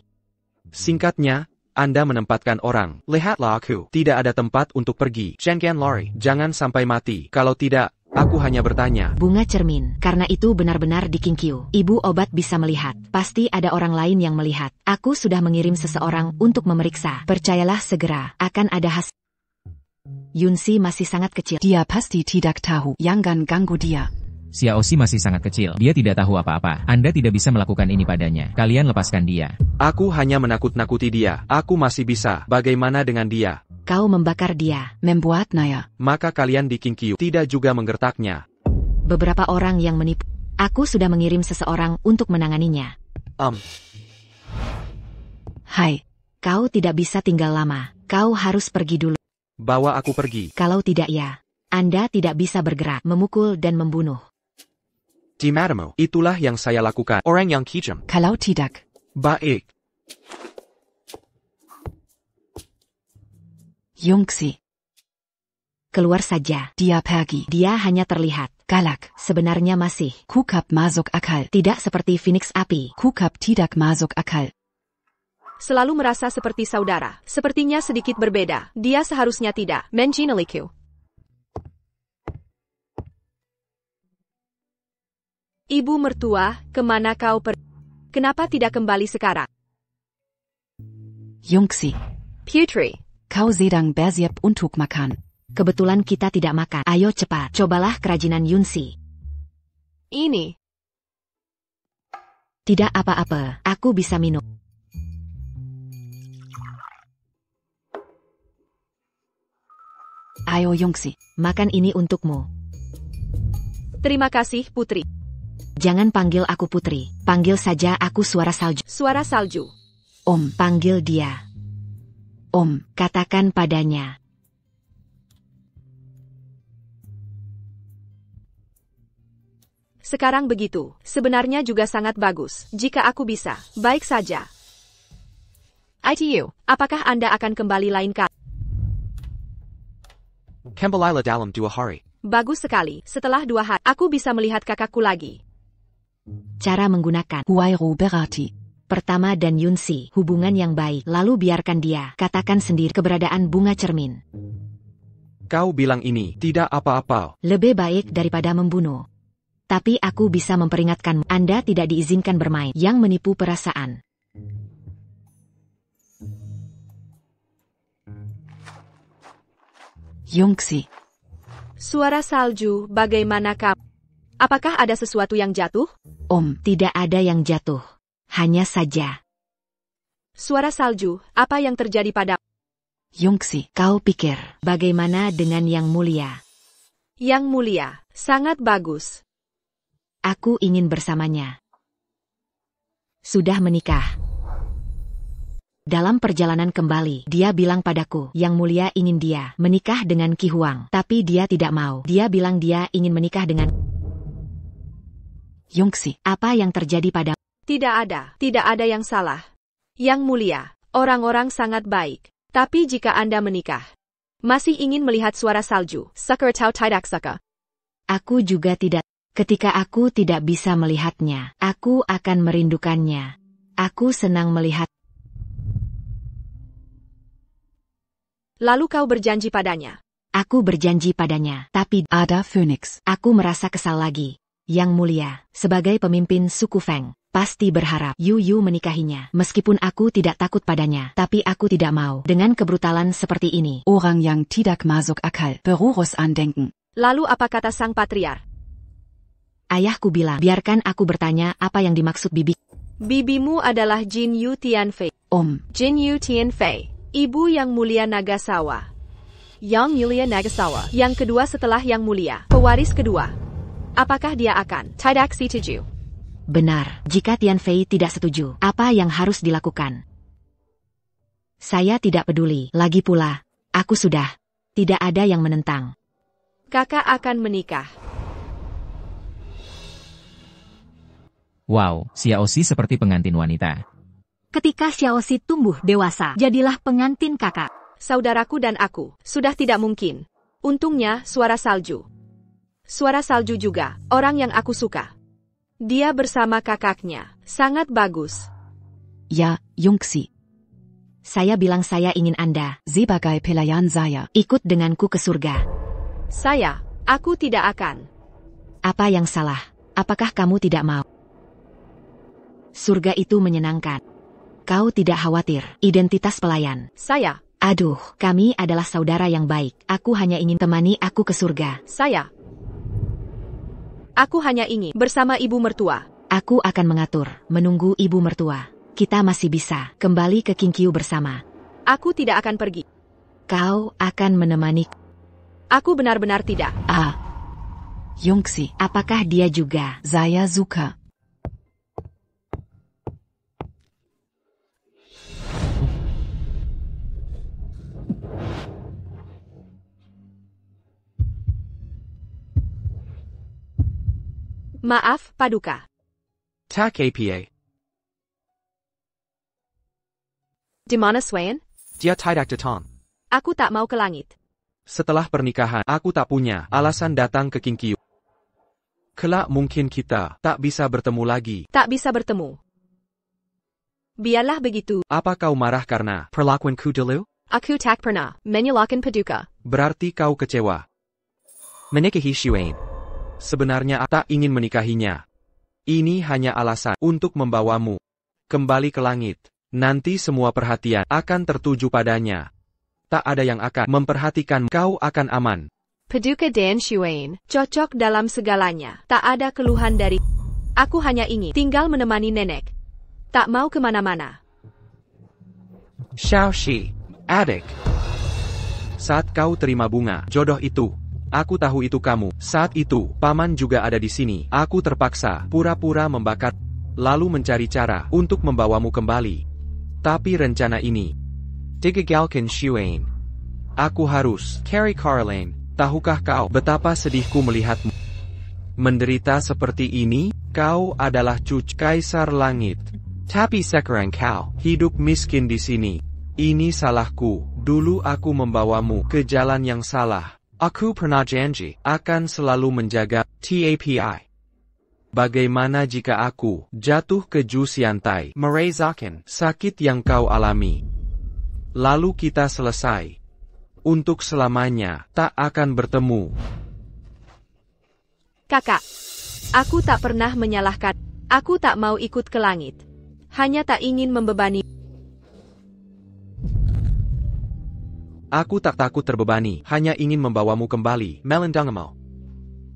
Singkatnya, Anda menempatkan orang. Lihatlah aku. Tidak ada tempat untuk pergi. Jangan lari. Jangan sampai mati. Kalau tidak, aku hanya bertanya. Bunga cermin. Karena itu benar-benar di Kingqiu. Ibu obat bisa melihat. Pasti ada orang lain yang melihat. Aku sudah mengirim seseorang untuk memeriksa. Percayalah segera. Akan ada hasil. Yunsi masih sangat kecil. Dia pasti tidak tahu. Jangan ganggu dia. Xiaoxi masih sangat kecil. Dia tidak tahu apa-apa. Anda tidak bisa melakukan ini padanya. Kalian lepaskan dia. Aku hanya menakut-nakuti dia. Aku masih bisa. Bagaimana dengan dia? Kau membakar dia. Membuat naya. Maka kalian di Kingqiu tidak juga menggertaknya. Beberapa orang yang menipu. Aku sudah mengirim seseorang untuk menanganinya. Hai. Kau tidak bisa tinggal lama. Kau harus pergi dulu. Bawa aku pergi. Kalau tidak ya, Anda tidak bisa bergerak, memukul dan membunuh. Di matamu, itulah yang saya lakukan. Orang yang kejam. Kalau tidak. Baik. Yongxi. Keluar saja. Dia pergi. Dia hanya terlihat galak. Sebenarnya masih Kukap masuk akal. tidak seperti Phoenix api. Kukap tidak masuk akal. Selalu merasa seperti saudara. Sepertinya sedikit berbeda. Dia seharusnya tidak mencinaliku. Ibu mertua, kemana kau pergi? Kenapa tidak kembali sekarang? Yongxi. Putri. Kau sedang bersiap untuk makan. Kebetulan kita tidak makan. Ayo cepat, cobalah kerajinan Yunsi. Ini. Tidak apa-apa, aku bisa minum. Ayo Yongxi. Makan ini untukmu. Terima kasih, Putri. Jangan panggil aku Putri. Panggil saja aku Suara Salju. Suara salju. Om. Panggil dia. Om. Katakan padanya. Sekarang begitu. Sebenarnya juga sangat bagus. Jika aku bisa. Baik saja. ITU, apakah Anda akan kembali lain kali? Kembalilah dalam 2 hari. Bagus sekali. Setelah 2 hari, aku bisa melihat kakakku lagi. Cara menggunakan Huayru berarti. Pertama dan Yunsi, hubungan yang baik. Lalu biarkan dia. Katakan sendiri keberadaan bunga cermin. Kau bilang ini tidak apa-apa. Lebih baik daripada membunuh. Tapi aku bisa memperingatkanmu. Anda tidak diizinkan bermain yang menipu perasaan. Yongxi. Suara salju, bagaimana kamu? Apakah ada sesuatu yang jatuh? Om. Tidak ada yang jatuh. Hanya saja. Suara salju, apa yang terjadi pada? Yongxi. Kau pikir, bagaimana dengan yang mulia? Yang mulia, sangat bagus. Aku ingin bersamanya. Sudah menikah. Dalam perjalanan kembali, dia bilang padaku, Yang Mulia ingin dia menikah dengan Qi Huang. Tapi dia tidak mau. Dia bilang dia ingin menikah dengan... Yongxi. Apa yang terjadi pada... Tidak ada yang salah. Yang Mulia, orang-orang sangat baik. Tapi jika Anda menikah, masih ingin melihat suara salju, Sucker Tau Tidak Suka. Aku juga tidak. Ketika aku tidak bisa melihatnya, aku akan merindukannya. Aku senang melihat. Lalu kau berjanji padanya. Aku berjanji padanya, tapi Ada Phoenix. Aku merasa kesal lagi. Yang Mulia, sebagai pemimpin suku Feng, pasti berharap Yu menikahinya. Meskipun aku tidak takut padanya, tapi aku tidak mau dengan kebrutalan seperti ini. Orang yang tidak masuk akal. Berurus andenken. Lalu apa kata sang patriark? Ayahku bilang, biarkan aku bertanya apa yang dimaksud bibi. Bibimu adalah Jin Yu Tianfei. Om. Jin Yu Tianfei, ibu Yang Mulia Nagasawa. Yang Mulia Nagasawa, yang kedua setelah Yang Mulia, pewaris kedua. Apakah dia akan tidak setuju? Benar, jika Tianfei tidak setuju, apa yang harus dilakukan? Saya tidak peduli, lagi pula, aku sudah. Tidak ada yang menentang. Kakak akan menikah. Wow, Xiaoxi seperti pengantin wanita. Ketika Xiaoxi tumbuh dewasa, jadilah pengantin kakak. Saudaraku dan aku, sudah tidak mungkin. Untungnya, suara salju. Suara salju juga, orang yang aku suka. Dia bersama kakaknya, sangat bagus. Ya, Yongxi. Saya bilang saya ingin Anda, Sebagai pelayan saya, ikut denganku ke surga. Aku tidak akan. Apa yang salah? Apakah kamu tidak mau? Surga itu menyenangkan. Kau tidak khawatir, identitas pelayan. Aduh, kami adalah saudara yang baik. Aku hanya ingin temani aku ke surga. Aku hanya ingin bersama ibu mertua. Aku akan mengatur, menunggu ibu mertua. Kita masih bisa kembali ke Qingqiu bersama. Aku tidak akan pergi. Kau akan menemani. Aku benar-benar tidak. Yongxi. Apakah dia juga? Saya suka. Maaf, Paduka. Tak apa. Di mana Swain? Dia tidak datang. Aku tak mau ke langit. Setelah pernikahan, aku tak punya alasan datang ke Qingqiu. Kelak mungkin kita tak bisa bertemu lagi. Tak bisa bertemu. Biarlah begitu. Apa kau marah karena perlakuanku dulu? Aku tak pernah menyalahkan Paduka. Berarti kau kecewa. Menikahi Xuan. Sebenarnya tak ingin menikahinya. Ini hanya alasan untuk membawamu kembali ke langit. Nanti semua perhatian akan tertuju padanya. Tak ada yang akan memperhatikan kau akan aman. Paduka dan Xuan cocok dalam segalanya. Tak ada keluhan dari. Aku hanya ingin tinggal menemani nenek. Tak mau kemana-mana. Xiaoxi, adik. Saat kau terima bunga jodoh itu, aku tahu itu kamu. Saat itu, paman juga ada di sini. Aku terpaksa pura-pura membakar, lalu mencari cara untuk membawamu kembali. Tapi rencana ini digagalkan Xuan. Aku harus carry Caroline. Tahukah kau betapa sedihku melihatmu menderita seperti ini? Kau adalah cucu Kaisar Langit. Tapi sekarang kau hidup miskin di sini. Ini salahku. Dulu aku membawamu ke jalan yang salah. Aku pernah janji akan selalu menjaga TAPI. Bagaimana jika aku jatuh ke jus Yantai, merasakan sakit yang kau alami? Lalu kita selesai. Untuk selamanya, tak akan bertemu. Kakak, aku tak pernah menyalahkan. Aku tak mau ikut ke langit. Hanya tak ingin membebani. Aku tak takut terbebani, hanya ingin membawamu kembali, Melendangamo.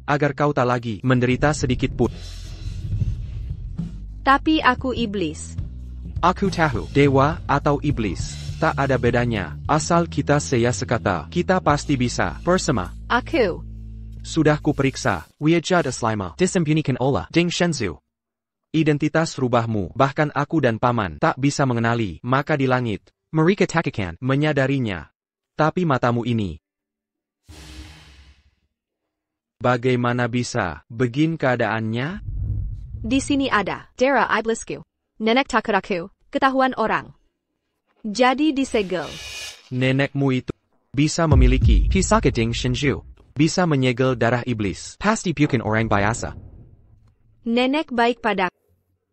Agar kau tak lagi menderita sedikit pun. Tapi aku iblis. Aku tahu, dewa atau iblis, tak ada bedanya. Asal kita saya sekata, kita pasti bisa bersama. Aku sudah kuperiksa, Wajah Slima, disembunyikan oleh Ding Shenzhou. Identitas rubahmu, bahkan aku dan paman tak bisa mengenali, maka di langit, mereka takkan menyadarinya. Tapi matamu ini, bagaimana bisa begin keadaannya? Di sini ada darah iblisku. Nenek takut aku ketahuan orang. Jadi disegel. Nenekmu itu bisa memiliki Pisaka Ding Shenzhou, bisa menyegel darah iblis. Pasti bukan orang biasa. Nenek baik padaku.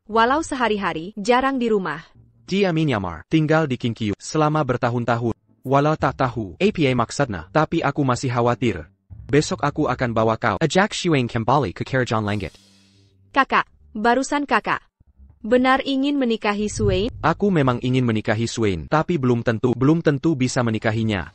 Walau sehari-hari jarang di rumah. Dia menyamar, tinggal di Kinkyu selama bertahun-tahun. Walau tak tahu apa maksudnya, tapi aku masih khawatir. Besok aku akan bawa kau ajak Xuan kembali ke Kerajaan Langit. Kakak, barusan kakak benar ingin menikahi Xuan? Aku memang ingin menikahi Xuan, tapi belum tentu bisa menikahinya.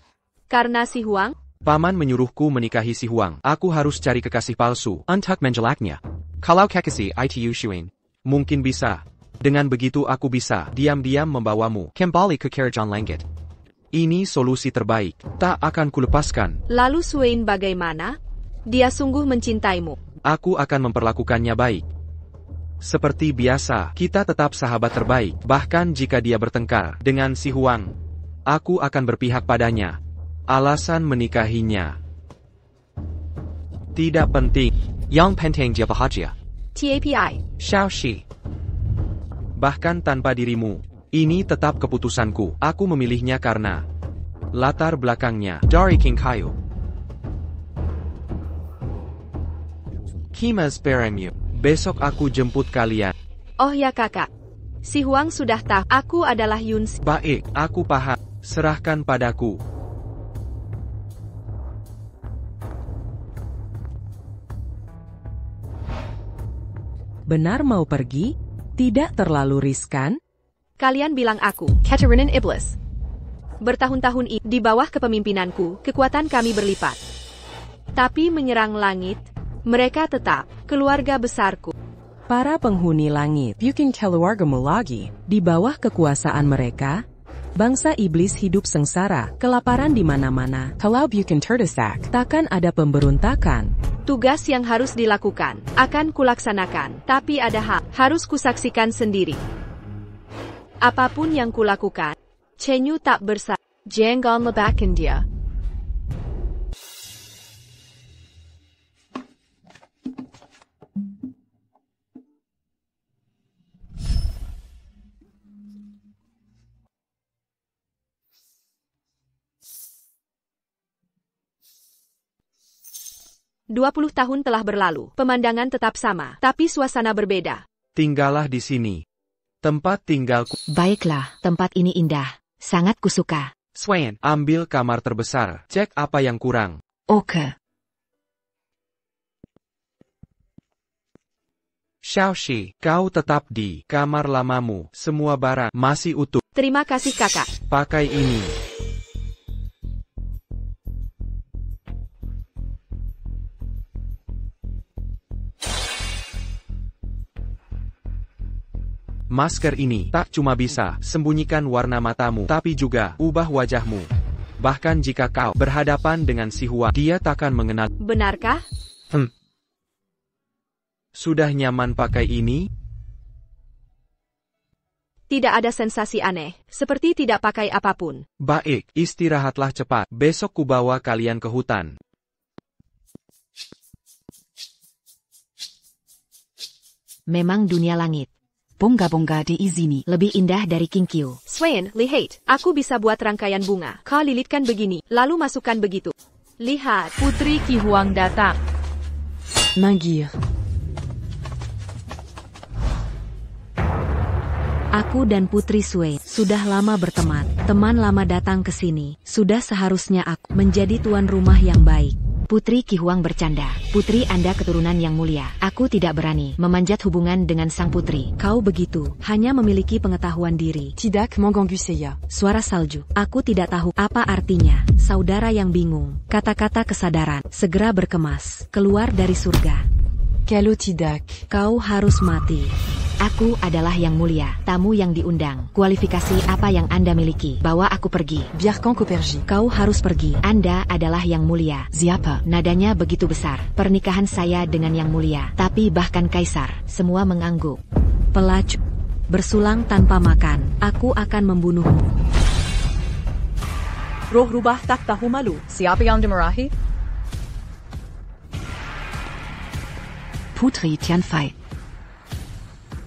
Karena si Huang? Paman menyuruhku menikahi si Huang. Aku harus cari kekasih palsu untuk menjelaknya. Kalau kekasih itu Xuan, mungkin bisa. Dengan begitu aku bisa diam-diam membawamu kembali ke Kerajaan Langit. Ini solusi terbaik, tak akan kulepaskan. Lalu Xuan bagaimana? Dia sungguh mencintaimu. Aku akan memperlakukannya baik. Seperti biasa, kita tetap sahabat terbaik. Bahkan jika dia bertengkar dengan si Huang, aku akan berpihak padanya. Alasan menikahinya tidak penting. Yang penting dia bahagia. TAPI. Xiaoxi. Bahkan tanpa dirimu, ini tetap keputusanku. Aku memilihnya karena latar belakangnya dari King Kayu. Kimas Beremu. Besok aku jemput kalian. Oh ya kakak. Si Huang sudah tahu aku adalah Yunsi. Baik, aku paham. Serahkan padaku. Benar mau pergi? Tidak terlalu riskan? Kalian bilang aku, Katerina Iblis. Bertahun-tahun ini, di bawah kepemimpinanku, kekuatan kami berlipat. Tapi menyerang langit, mereka tetap keluarga besarku. Para penghuni langit, bukan keluargamu lagi. Di bawah kekuasaan mereka, bangsa iblis hidup sengsara, kelaparan di mana-mana. Kalau bukan terdesak, takkan ada pemberontakan. Tugas yang harus dilakukan, akan kulaksanakan. Tapi ada hal, harus kusaksikan sendiri. Apapun yang kulakukan, Chenyu tak bersalah. Jangan lebakan dia. "20 tahun telah berlalu, pemandangan tetap sama, tapi suasana berbeda. Tinggallah di sini. Tempat tinggalku. Baiklah, tempat ini indah. Sangat kusuka. Xuan, ambil kamar terbesar. Cek apa yang kurang. Oke. Xiaoxi, kau tetap di kamar lamamu. Semua barang masih utuh. Terima kasih kakak. Pakai ini. Masker ini tak cuma bisa sembunyikan warna matamu, tapi juga ubah wajahmu. Bahkan jika kau berhadapan dengan si Huang, dia takkan mengenal. Benarkah? Sudah nyaman pakai ini? Tidak ada sensasi aneh, seperti tidak pakai apapun. Baik, istirahatlah cepat. Besok kubawa kalian ke hutan. Memang dunia langit Bunga-bunga di izini. lebih indah dari Kinkyu. Swain, lihat, aku bisa buat rangkaian bunga. Kau lilitkan begini, lalu masukkan begitu. Lihat, Putri Qi Huang datang. Mingir. Aku dan Putri Swain sudah lama berteman. Teman lama datang ke sini. Sudah seharusnya aku menjadi tuan rumah yang baik. Putri Qi Huang bercanda. Putri Anda keturunan yang mulia. Aku tidak berani memanjat hubungan dengan sang putri. Kau begitu, hanya memiliki pengetahuan diri. Tidak mengganggu saya. Suara salju. Aku tidak tahu apa artinya. Saudara yang bingung. Kata-kata kesadaran segera berkemas keluar dari surga. Kalau tidak, Kau harus mati. Aku adalah yang mulia, tamu yang diundang. Kualifikasi apa yang Anda miliki? Bawa aku pergi. biarkan ku pergi. Kau harus pergi. Anda adalah yang mulia. Siapa? Nadanya begitu besar. Pernikahan saya dengan yang mulia. Tapi bahkan kaisar, semua mengangguk. Pelacur. Bersulang tanpa makan. Aku akan membunuhmu. Roh rubah tak tahu malu. Siapa yang dimarahi? Putri Tianfei.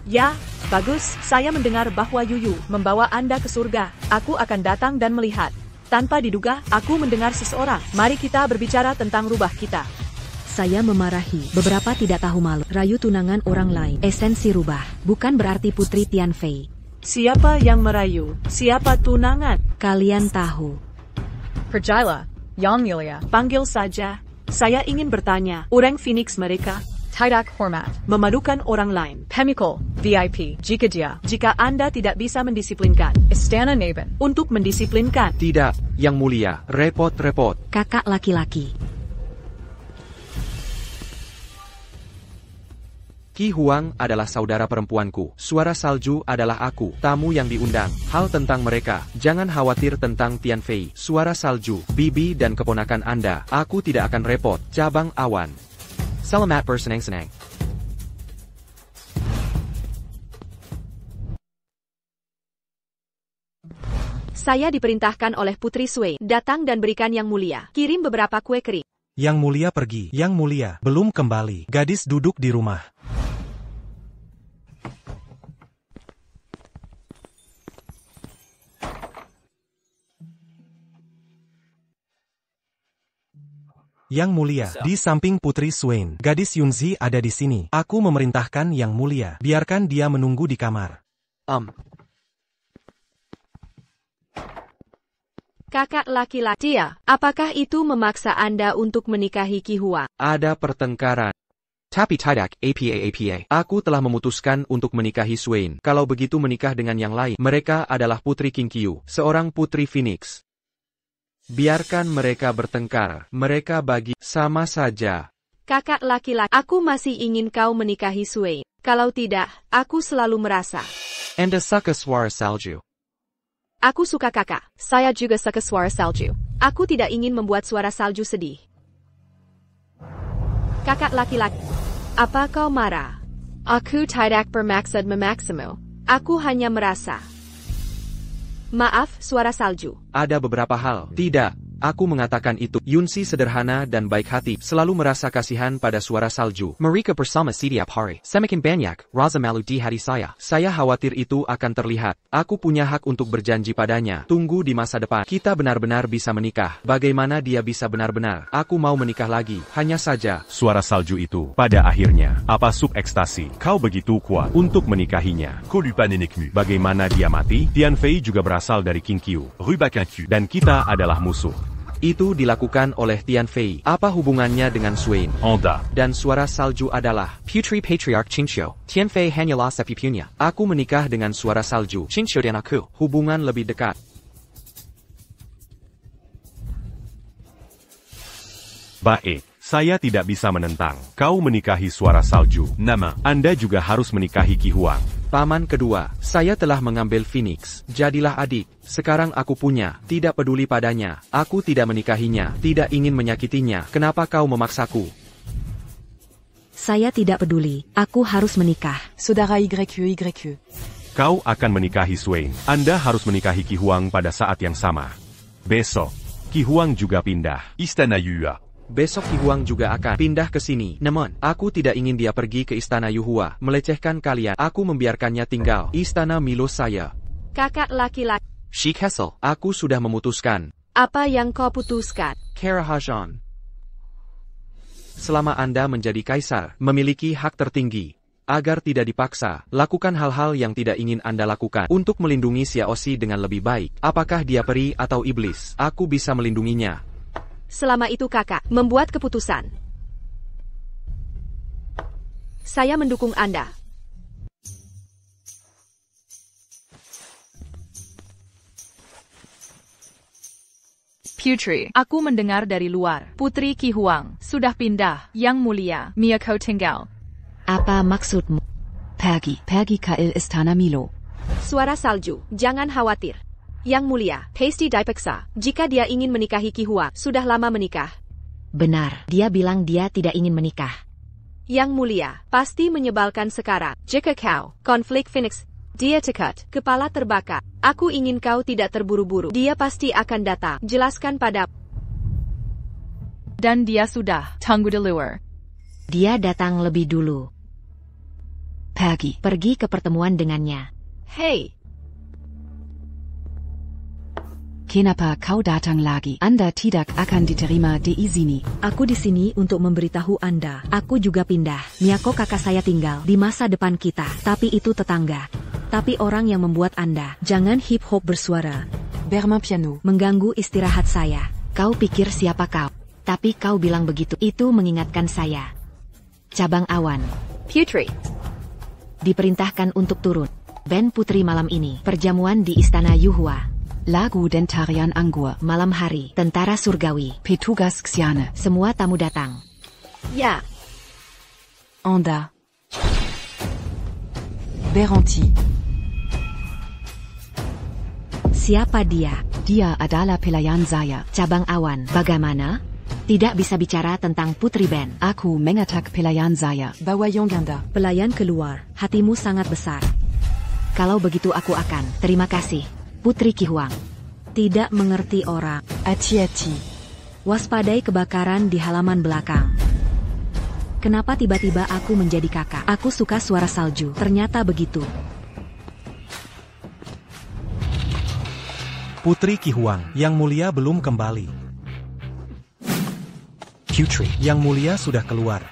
Ya, bagus. Saya mendengar bahwa Yuyu membawa Anda ke surga. Aku akan datang dan melihat. Tanpa diduga, aku mendengar seseorang. Mari kita berbicara tentang rubah kita. Saya memarahi. Beberapa tidak tahu malu. Rayu tunangan orang lain. Esensi rubah. Bukan berarti Putri Tianfei. Siapa yang merayu? Siapa tunangan? Kalian tahu. Percayalah, Yang Mulia. Panggil saja. Saya ingin bertanya, orang Phoenix mereka tidak hormat, memalukan orang lain. Pemikul, VIP, jika Anda tidak bisa mendisiplinkan, Istana Neben, untuk mendisiplinkan. Tidak, yang mulia, repot-repot. Kakak laki-laki. Qi Huang adalah saudara perempuanku. Suara salju adalah aku, tamu yang diundang. Hal tentang mereka, jangan khawatir tentang Tianfei. Suara salju, bibi dan keponakan Anda. Aku tidak akan repot. Cabang awan. Selamat bersenang-senang. saya diperintahkan oleh Putri Swain. Datang dan berikan yang mulia. Kirim beberapa kue kering. Yang mulia pergi. Yang mulia belum kembali. Gadis duduk di rumah. Yang mulia, di samping Putri Swain, gadis Yunzi ada di sini. Aku memerintahkan Yang mulia, biarkan dia menunggu di kamar. Kakak laki-laki, apakah itu memaksa Anda untuk menikahi Qi Huang? Ada pertengkaran. Tapi tidak, apa. Aku telah memutuskan untuk menikahi Swain. Kalau begitu menikah dengan yang lain. Mereka adalah Putri Kinkyu, seorang Putri Phoenix. Biarkan mereka bertengkar. Mereka bagi sama saja. Kakak laki-laki, aku masih ingin kau menikahi Swain. Kalau tidak, aku selalu merasa. Anda suka suara salju. Aku suka kakak. Saya juga suka suara salju. Aku tidak ingin membuat suara salju sedih. Kakak laki-laki, apa kau marah? Aku tidak bermaksud memaksamu. Aku hanya merasa. Maaf, suara salju. Ada beberapa hal. Tidak, aku mengatakan itu. Yunzi sederhana dan baik hati, selalu merasa kasihan pada suara salju. Mereka bersama setiap hari. Semakin banyak, rasa malu di hati saya. Saya khawatir itu akan terlihat. Aku punya hak untuk berjanji padanya. Tunggu di masa depan. Kita benar-benar bisa menikah. Bagaimana dia bisa benar-benar? Aku mau menikah lagi. Hanya saja. Suara salju itu, pada akhirnya, apa sub ekstasi? Kau begitu kuat untuk menikahinya. Bagaimana dia mati? Tianfei juga berasal dari Kinkyu, dan kita adalah musuh. Itu dilakukan oleh Tianfei. Apa hubungannya dengan Swain? Anda. Dan suara salju adalah Putri Patriarch Qingqiu. Tianfei hanyalah sepupunya. Aku menikah dengan suara salju. Qingqiu dan aku, hubungan lebih dekat. Baik, saya tidak bisa menentang. Kau menikahi suara salju. Nama, Anda juga harus menikahi Qi Huang. Paman kedua, saya telah mengambil Phoenix. Jadilah adik. Sekarang aku punya. Tidak peduli padanya. Aku tidak menikahinya. Tidak ingin menyakitinya. Kenapa kau memaksaku? Saya tidak peduli. Aku harus menikah. Saudara YYE. Kau akan menikahi Swain. Anda harus menikahi Qi Huang pada saat yang sama. Besok, Qi Huang juga pindah. Istana Yuhua. Besok Qi Huang juga akan pindah ke sini. Namun, aku tidak ingin dia pergi ke Istana Yuhua. Melecehkan kalian. Aku membiarkannya tinggal. Istana milos saya. Kakak laki-laki. Sheikh Hessel, aku sudah memutuskan. Apa yang kau putuskan? Karahajan. Selama Anda menjadi kaisar, memiliki hak tertinggi. Agar tidak dipaksa, lakukan hal-hal yang tidak ingin Anda lakukan. Untuk melindungi Xiaoxi dengan lebih baik. Apakah dia peri atau iblis? Aku bisa melindunginya. Selama itu kakak membuat keputusan. Saya mendukung Anda. Putri, aku mendengar dari luar. Putri Qi Huang sudah pindah. Yang mulia, Miyako tinggal. Apa maksudmu? Pergi ke Istana Milo. Suara salju, jangan khawatir. Yang mulia, pasti dipaksa. Jika dia ingin menikahi Qi Huang, sudah lama menikah. Benar, dia bilang dia tidak ingin menikah. Yang mulia, pasti menyebalkan sekarang. Jika kau, konflik Phoenix, dia cekat, kepala terbakar. Aku ingin kau tidak terburu-buru. Dia pasti akan datang. Jelaskan pada. Dan dia sudah tunggu di luar. Dia datang lebih dulu. Pergi ke pertemuan dengannya. Hei. Kenapa kau datang lagi? Anda tidak akan diterima di sini. Aku di sini untuk memberitahu Anda. Aku juga pindah. Miyako kakak saya tinggal di masa depan kita. Tapi itu tetangga. Tapi orang yang membuat Anda. Jangan hip-hop bersuara. Bermain piano. Mengganggu istirahat saya. Kau pikir siapa kau? Tapi kau bilang begitu. Itu mengingatkan saya. Cabang awan. Putri. Diperintahkan untuk turun. Band putri malam ini. Perjamuan di Istana Yuhua. Lagu dan tarian anggur. Malam hari, tentara surgawi. Petugas Xiana. Semua tamu datang. Ya. Anda. Beranti. Siapa dia? Dia adalah pelayan saya. Cabang awan. Bagaimana? Tidak bisa bicara tentang putri Ben. Aku mengatak pelayan saya. Bawa Yongganda. Pelayan keluar. Hatimu sangat besar. Kalau begitu aku akan. Terima kasih. Putri Qi Huang. Tidak mengerti orang. Hati-hati. Waspadai kebakaran di halaman belakang. Kenapa tiba-tiba aku menjadi kakak? Aku suka suara salju. Ternyata begitu. Putri Qi Huang, Yang Mulia belum kembali. Putri, Yang Mulia sudah keluar.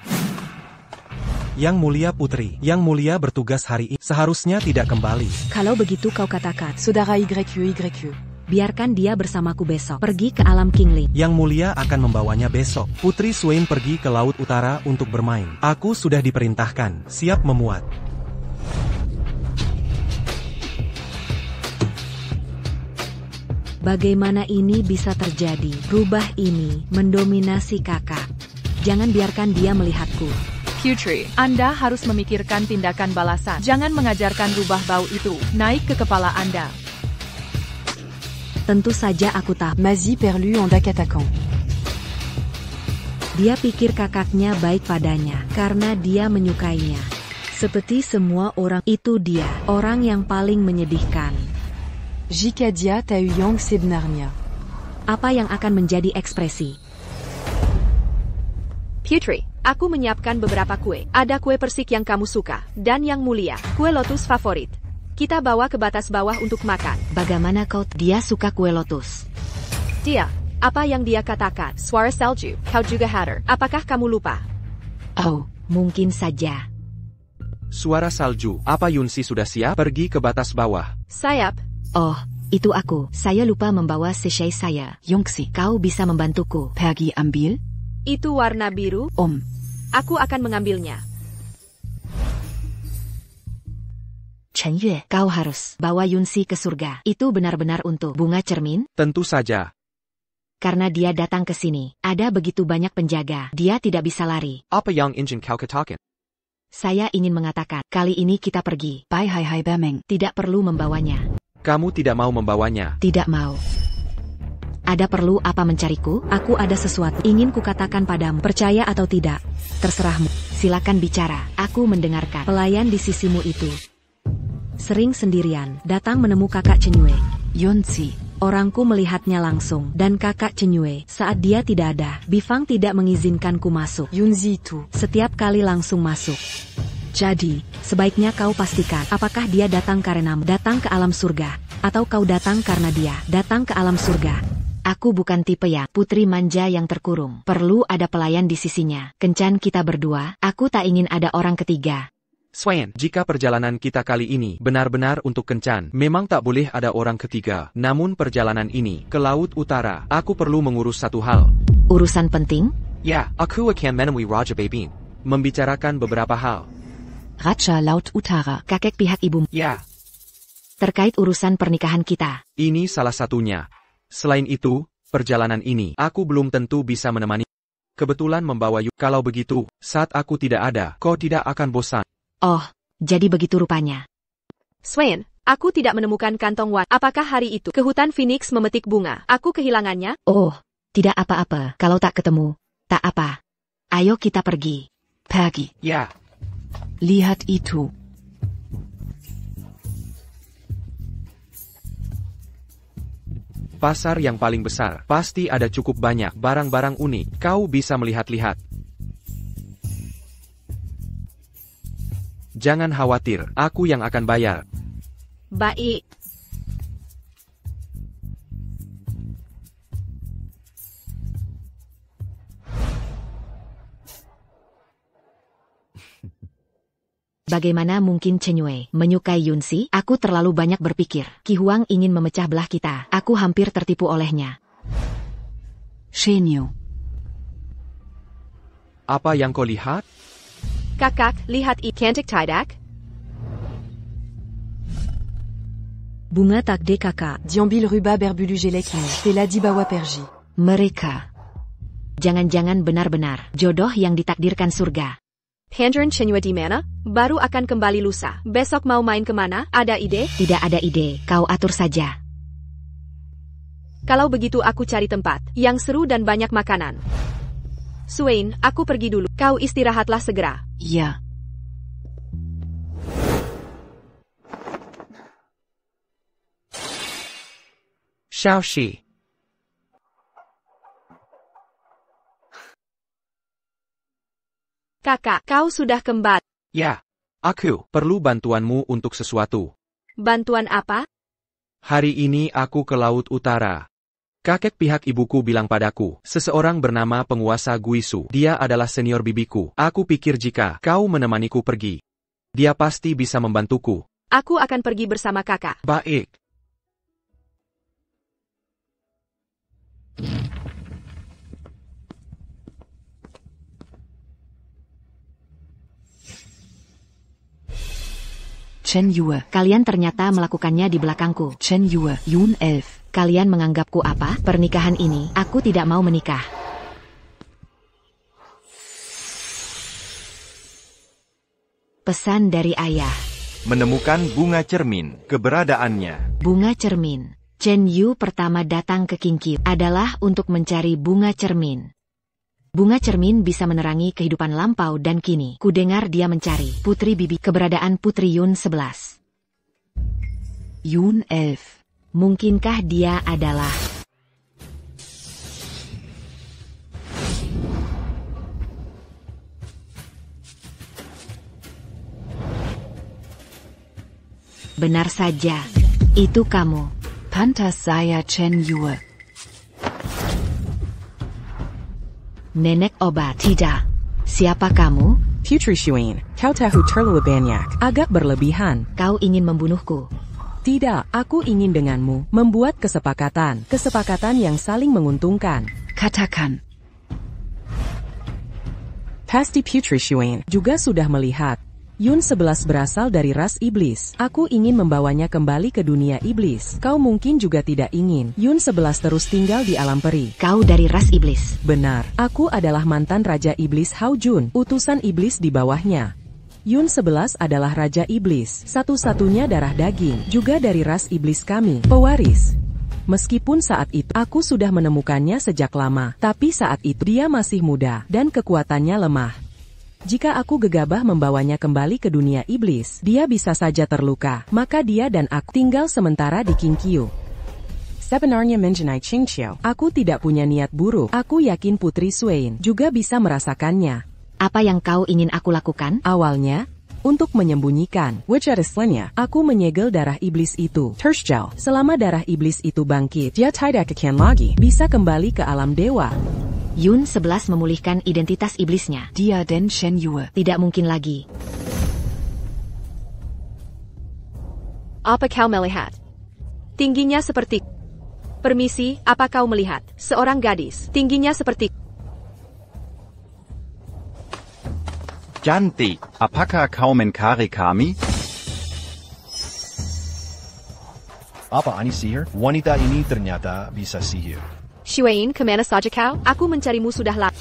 Yang Mulia Putri, Yang Mulia bertugas hari ini. Seharusnya tidak kembali. Kalau begitu kau katakan. Saudara YYE. Biarkan dia bersamaku besok. Pergi ke alam Kingling. Yang Mulia akan membawanya besok. Putri Swain pergi ke Laut Utara untuk bermain. Aku sudah diperintahkan. Siap memuat. Bagaimana ini bisa terjadi? Rubah ini mendominasi kakak. Jangan biarkan dia melihatku. Putri, Anda harus memikirkan tindakan balasan. Jangan mengajarkan rubah bau itu naik ke kepala Anda. Tentu saja aku tahu. Mazi perlu Anda katakan. Dia pikir kakaknya baik padanya karena dia menyukainya. Seperti semua orang, itu dia, orang yang paling menyedihkan. Jika dia tahu yang sebenarnya. Apa yang akan menjadi ekspresi? Putri, aku menyiapkan beberapa kue. Ada kue persik yang kamu suka. Dan yang mulia, kue lotus favorit. Kita bawa ke batas bawah untuk makan. Bagaimana kau? Dia suka kue lotus. Dia, apa yang dia katakan? Suara salju, kau juga hadir. Apakah kamu lupa? Oh, mungkin saja. Suara salju, apa Yunsi sudah siap? Pergi ke batas bawah. Sayap. Oh, itu aku. Saya lupa membawa sachet saya. Yongxi, kau bisa membantuku. Pergi ambil. Itu warna biru. Aku akan mengambilnya. Chen Yue, kau harus bawa Yunsi ke surga. Itu benar-benar untuk bunga cermin? Tentu saja. Karena dia datang ke sini, ada begitu banyak penjaga. Dia tidak bisa lari. Apa yang ingin kau katakan? Saya ingin mengatakan, kali ini kita pergi. Bei Hai Hai Bameng. Tidak perlu membawanya. Kamu tidak mau membawanya. Tidak mau. Ada perlu apa mencariku? Aku ada sesuatu ingin kukatakan padamu. Percaya atau tidak? Terserahmu. Silakan bicara. Aku mendengarkan. Pelayan di sisimu itu sering sendirian, datang menemu kakak Chenyue. Yunsi. Orangku melihatnya langsung, dan kakak Chenyue, saat dia tidak ada, Bifang tidak mengizinkanku masuk. Yunzi itu. Setiap kali langsung masuk. Jadi, sebaiknya kau pastikan, apakah dia datang karenamu, datang ke alam surga, atau kau datang karena dia, datang ke alam surga. Aku bukan tipe yang putri manja yang terkurung. Perlu ada pelayan di sisinya. Kencan kita berdua, aku tak ingin ada orang ketiga. Swain, jika perjalanan kita kali ini benar-benar untuk kencan, memang tak boleh ada orang ketiga. Namun perjalanan ini ke Laut Utara, aku perlu mengurus satu hal. Urusan penting? Ya, aku akan menemui Raja Babin. Membicarakan beberapa hal. Raja Laut Utara. Kakek pihak ibumu. Ya. Terkait urusan pernikahan kita. Ini salah satunya. Selain itu, perjalanan ini, aku belum tentu bisa menemani. Kebetulan membawa Yu. Kalau begitu, saat aku tidak ada, kau tidak akan bosan. Oh, jadi begitu rupanya. Swain, aku tidak menemukan kantong Wan. Apakah hari itu ke hutan Phoenix memetik bunga? Aku kehilangannya? Oh, tidak apa-apa. Kalau tak ketemu, tak apa. Ayo kita pergi. Pergi. Ya. Lihat itu. Pasar yang paling besar. Pasti ada cukup banyak barang-barang unik. Kau bisa melihat-lihat. Jangan khawatir, aku yang akan bayar. Baik. Bagaimana mungkin Chenyue menyukai Yunsi? Aku terlalu banyak berpikir. Ki Huang ingin memecah belah kita. Aku hampir tertipu olehnya. Shenyu. Apa yang kau lihat? Kakak, lihat cantik tidak? Bunga takde kakak. Diambil ruba berbulu gelekini. Tela di bawah pergi. Mereka. Jangan-jangan benar-benar jodoh yang ditakdirkan surga. Pandren Chenyue di mana? Baru akan kembali lusa. Besok mau main kemana? Ada ide? Tidak ada ide, kau atur saja. Kalau begitu aku cari tempat yang seru dan banyak makanan. Swain, aku pergi dulu. Kau istirahatlah segera. Ya. Xiaoxi. Kakak, kau sudah kembali. Ya. Aku perlu bantuanmu untuk sesuatu. Bantuan apa? Hari ini aku ke Laut Utara. Kakek pihak ibuku bilang padaku, seseorang bernama penguasa Guisu. Dia adalah senior bibiku. Aku pikir jika kau menemaniku pergi, dia pasti bisa membantuku. Aku akan pergi bersama kakak. Baik. Chenyue. Kalian ternyata melakukannya di belakangku. Chenyue. Yun Elf. Kalian menganggapku apa? Pernikahan ini, aku tidak mau menikah. Pesan dari ayah. Menemukan bunga cermin, keberadaannya. Bunga cermin. Chen Yu pertama datang ke Qingqiu adalah untuk mencari bunga cermin. Bunga cermin bisa menerangi kehidupan lampau dan kini. Kudengar dia mencari Putri Bibi, keberadaan Putri Yun 11. Yun Elf. Mungkinkah dia adalah benar saja, itu kamu. Pantas saya Chenyue. Nenek obat. Tidak. Siapa kamu? Putri Shuin, kau tahu terlalu banyak. Agak berlebihan. Kau ingin membunuhku? Tidak, aku ingin denganmu membuat kesepakatan. Kesepakatan yang saling menguntungkan. Katakan. Pasti Putri Shuin juga sudah melihat. Yun 11 berasal dari ras iblis. Aku ingin membawanya kembali ke dunia iblis. Kau mungkin juga tidak ingin. Yun 11 terus tinggal di alam peri. Kau dari ras iblis? Benar. Aku adalah mantan Raja Iblis Hao Jun, utusan iblis di bawahnya. Yun 11 adalah Raja Iblis, satu-satunya darah daging, juga dari ras iblis kami, pewaris. Meskipun saat itu aku sudah menemukannya sejak lama, tapi saat itu dia masih muda, dan kekuatannya lemah. Jika aku gegabah membawanya kembali ke dunia iblis, dia bisa saja terluka, maka dia dan aku tinggal sementara di Qingqiu. Sebenarnya mengenai Qingqiu, aku tidak punya niat buruk, aku yakin Putri Swain juga bisa merasakannya. Apa yang kau ingin aku lakukan? Awalnya, untuk menyembunyikan, aku menyegel darah iblis itu. Tershjal, selama darah iblis itu bangkit, dia tidak akan lagi bisa kembali ke alam dewa. Yun 11 memulihkan identitas iblisnya. Dia dan Shen Yue. Tidak mungkin lagi. Apa kau melihat? Tingginya seperti... Permisi, apa kau melihat? Seorang gadis, tingginya seperti... Cantik, apakah kau mencari kami? Apa ini sihir? Wanita ini ternyata bisa sihir. Swain, kemana saja kau? Aku mencarimu sudah lama.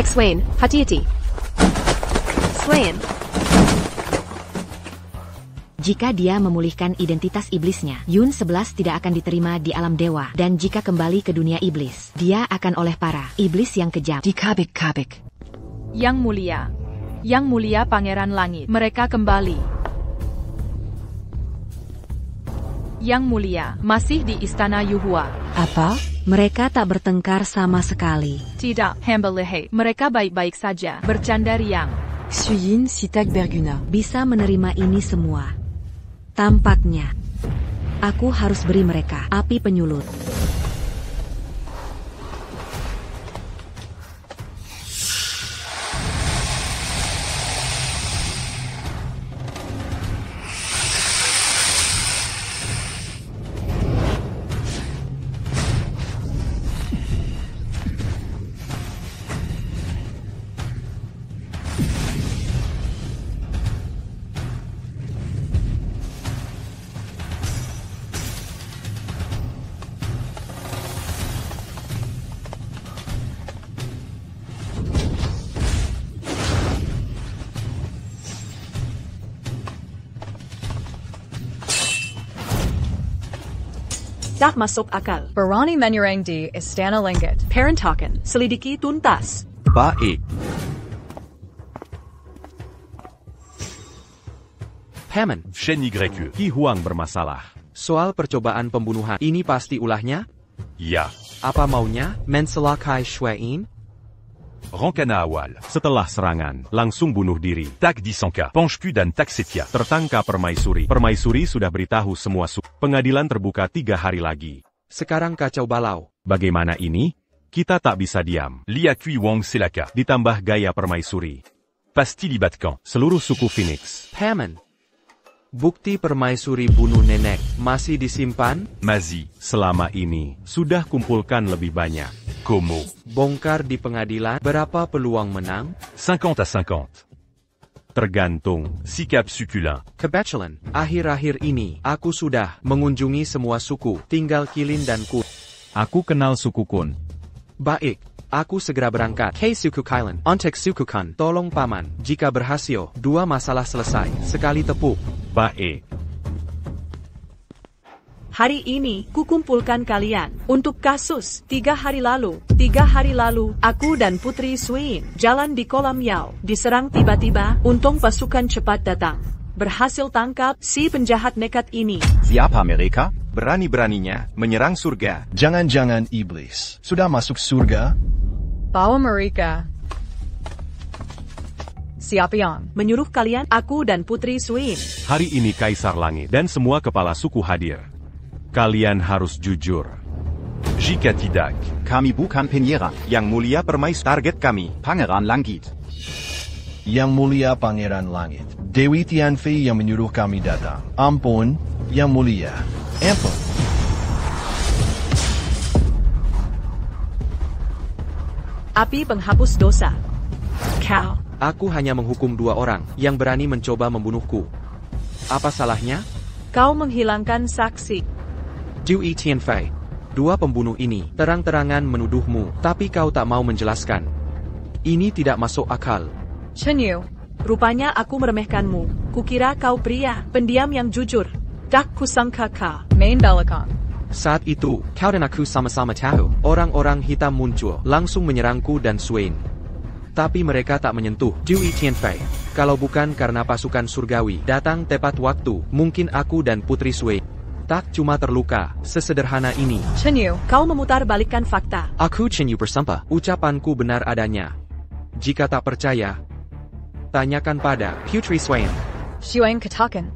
Swain, hati-hati. Swain. Jika dia memulihkan identitas iblisnya, Yun 11 tidak akan diterima di alam dewa, dan jika kembali ke dunia iblis, dia akan oleh para iblis yang kejam. Dikabik-kabik. Yang mulia Pangeran Langit, mereka kembali. Yang mulia, masih di istana Yuhua. Apa? Mereka tak bertengkar sama sekali. Tidak, hamba lehai, mereka baik-baik saja, bercanda riang. Suyin Sitak Berguna. Bisa menerima ini semua. Tampaknya, aku harus beri mereka api penyulut. Tak masuk akal. Berani menyerang di Istana Langit. Perantakan, selidiki tuntas. Baik. Paman, Shen Yue, Qi Huang bermasalah. soal percobaan pembunuhan, ini pasti ulahnya? Ya. Apa maunya, mencelakai Swain? Rencana awal. Setelah serangan, langsung bunuh diri. Tak Disangka, Panchku dan Tak Setia. Tertangkap Permaisuri. Permaisuri sudah beritahu semua pengadilan terbuka 3 hari lagi. Sekarang kacau balau. Bagaimana ini? Kita tak bisa diam. Lia Kui Wang Selaka. Ditambah gaya Permaisuri. Pasti libatkan seluruh suku Phoenix. Paman, bukti Permaisuri bunuh nenek masih disimpan? Mazi, selama ini sudah kumpulkan lebih banyak. Komo. Bongkar di pengadilan, berapa peluang menang? 50-50. Tergantung. Sikap sukulent. Kebetulan, akhir-akhir ini, aku sudah mengunjungi semua suku, tinggal Kilin dan Kun. Aku kenal suku Kun. Baik, aku segera berangkat. Hei suku Kailan, Ontek suku Kun, tolong paman, jika berhasil, 2 masalah selesai, sekali tepuk. Baik. Hari ini, kukumpulkan kalian untuk kasus 3 hari lalu. 3 hari lalu, aku dan Putri Swain jalan di kolam Yao. Diserang tiba-tiba, untung pasukan cepat datang. Berhasil tangkap si penjahat nekat ini. Siapa mereka? Berani-beraninya menyerang surga. Jangan-jangan iblis sudah masuk surga? Bawa mereka. Siapa yang menyuruh kalian? Aku dan Putri Swain. Hari ini Kaisar Langit dan semua kepala suku hadir. Kalian harus jujur. Jika tidak, Kami bukan penyerang. Yang mulia permais target kami. Pangeran Langit. Yang mulia Pangeran Langit. Dewi Tianfei yang menyuruh kami datang. Ampun, yang mulia. Ampun. Api penghapus dosa. Kau. Aku hanya menghukum 2 orang yang berani mencoba membunuhku. Apa salahnya? Kau menghilangkan saksi. Dui Tianfei. 2 pembunuh ini terang-terangan menuduhmu, tapi kau tak mau menjelaskan. Ini tidak masuk akal. Chen Yu, rupanya aku meremehkanmu. Kukira kau pria, pendiam yang jujur. Tak kusangka kau main belakang. Saat itu, kau dan aku sama-sama tahu. Orang-orang hitam muncul, langsung menyerangku dan Swain. Tapi mereka tak menyentuh Dewey Tianfei. Kalau bukan karena pasukan surgawi datang tepat waktu, mungkin aku dan Putri Swain tak cuma terluka, sesederhana ini. Chen Yu, kau memutar balikkan fakta. Aku Chen Yu bersumpah, ucapanku benar adanya. Jika tak percaya, tanyakan pada Putri Swain. Xuan katakan.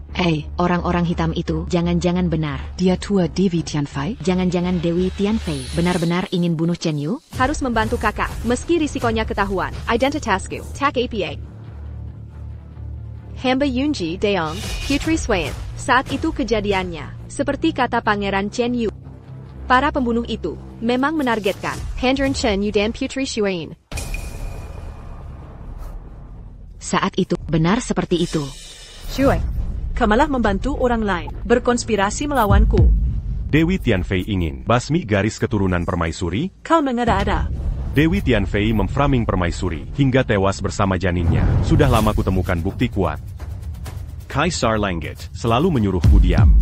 Orang-orang hitam itu jangan-jangan benar. Dia tua Dewi Tianfei? Jangan-jangan Dewi Tianfei benar-benar ingin bunuh Chen Yu? Harus membantu kakak, meski risikonya ketahuan. Identitasku, Tak APA. Hamba Yunji Deong, Putri Swain. Saat itu kejadiannya, seperti kata Pangeran Chen Yu. Para pembunuh itu memang menargetkan Pangeran Chen Yu dan Putri Swain. Saat itu, benar seperti itu. Xuan, kau malah membantu orang lain berkonspirasi melawanku. Dewi Tianfei ingin basmi garis keturunan permaisuri? Kau mengada-ada. Dewi Tianfei memframing permaisuri hingga tewas bersama janinnya. Sudah lama kutemukan bukti kuat. Kaisar Langit selalu menyuruhku diam.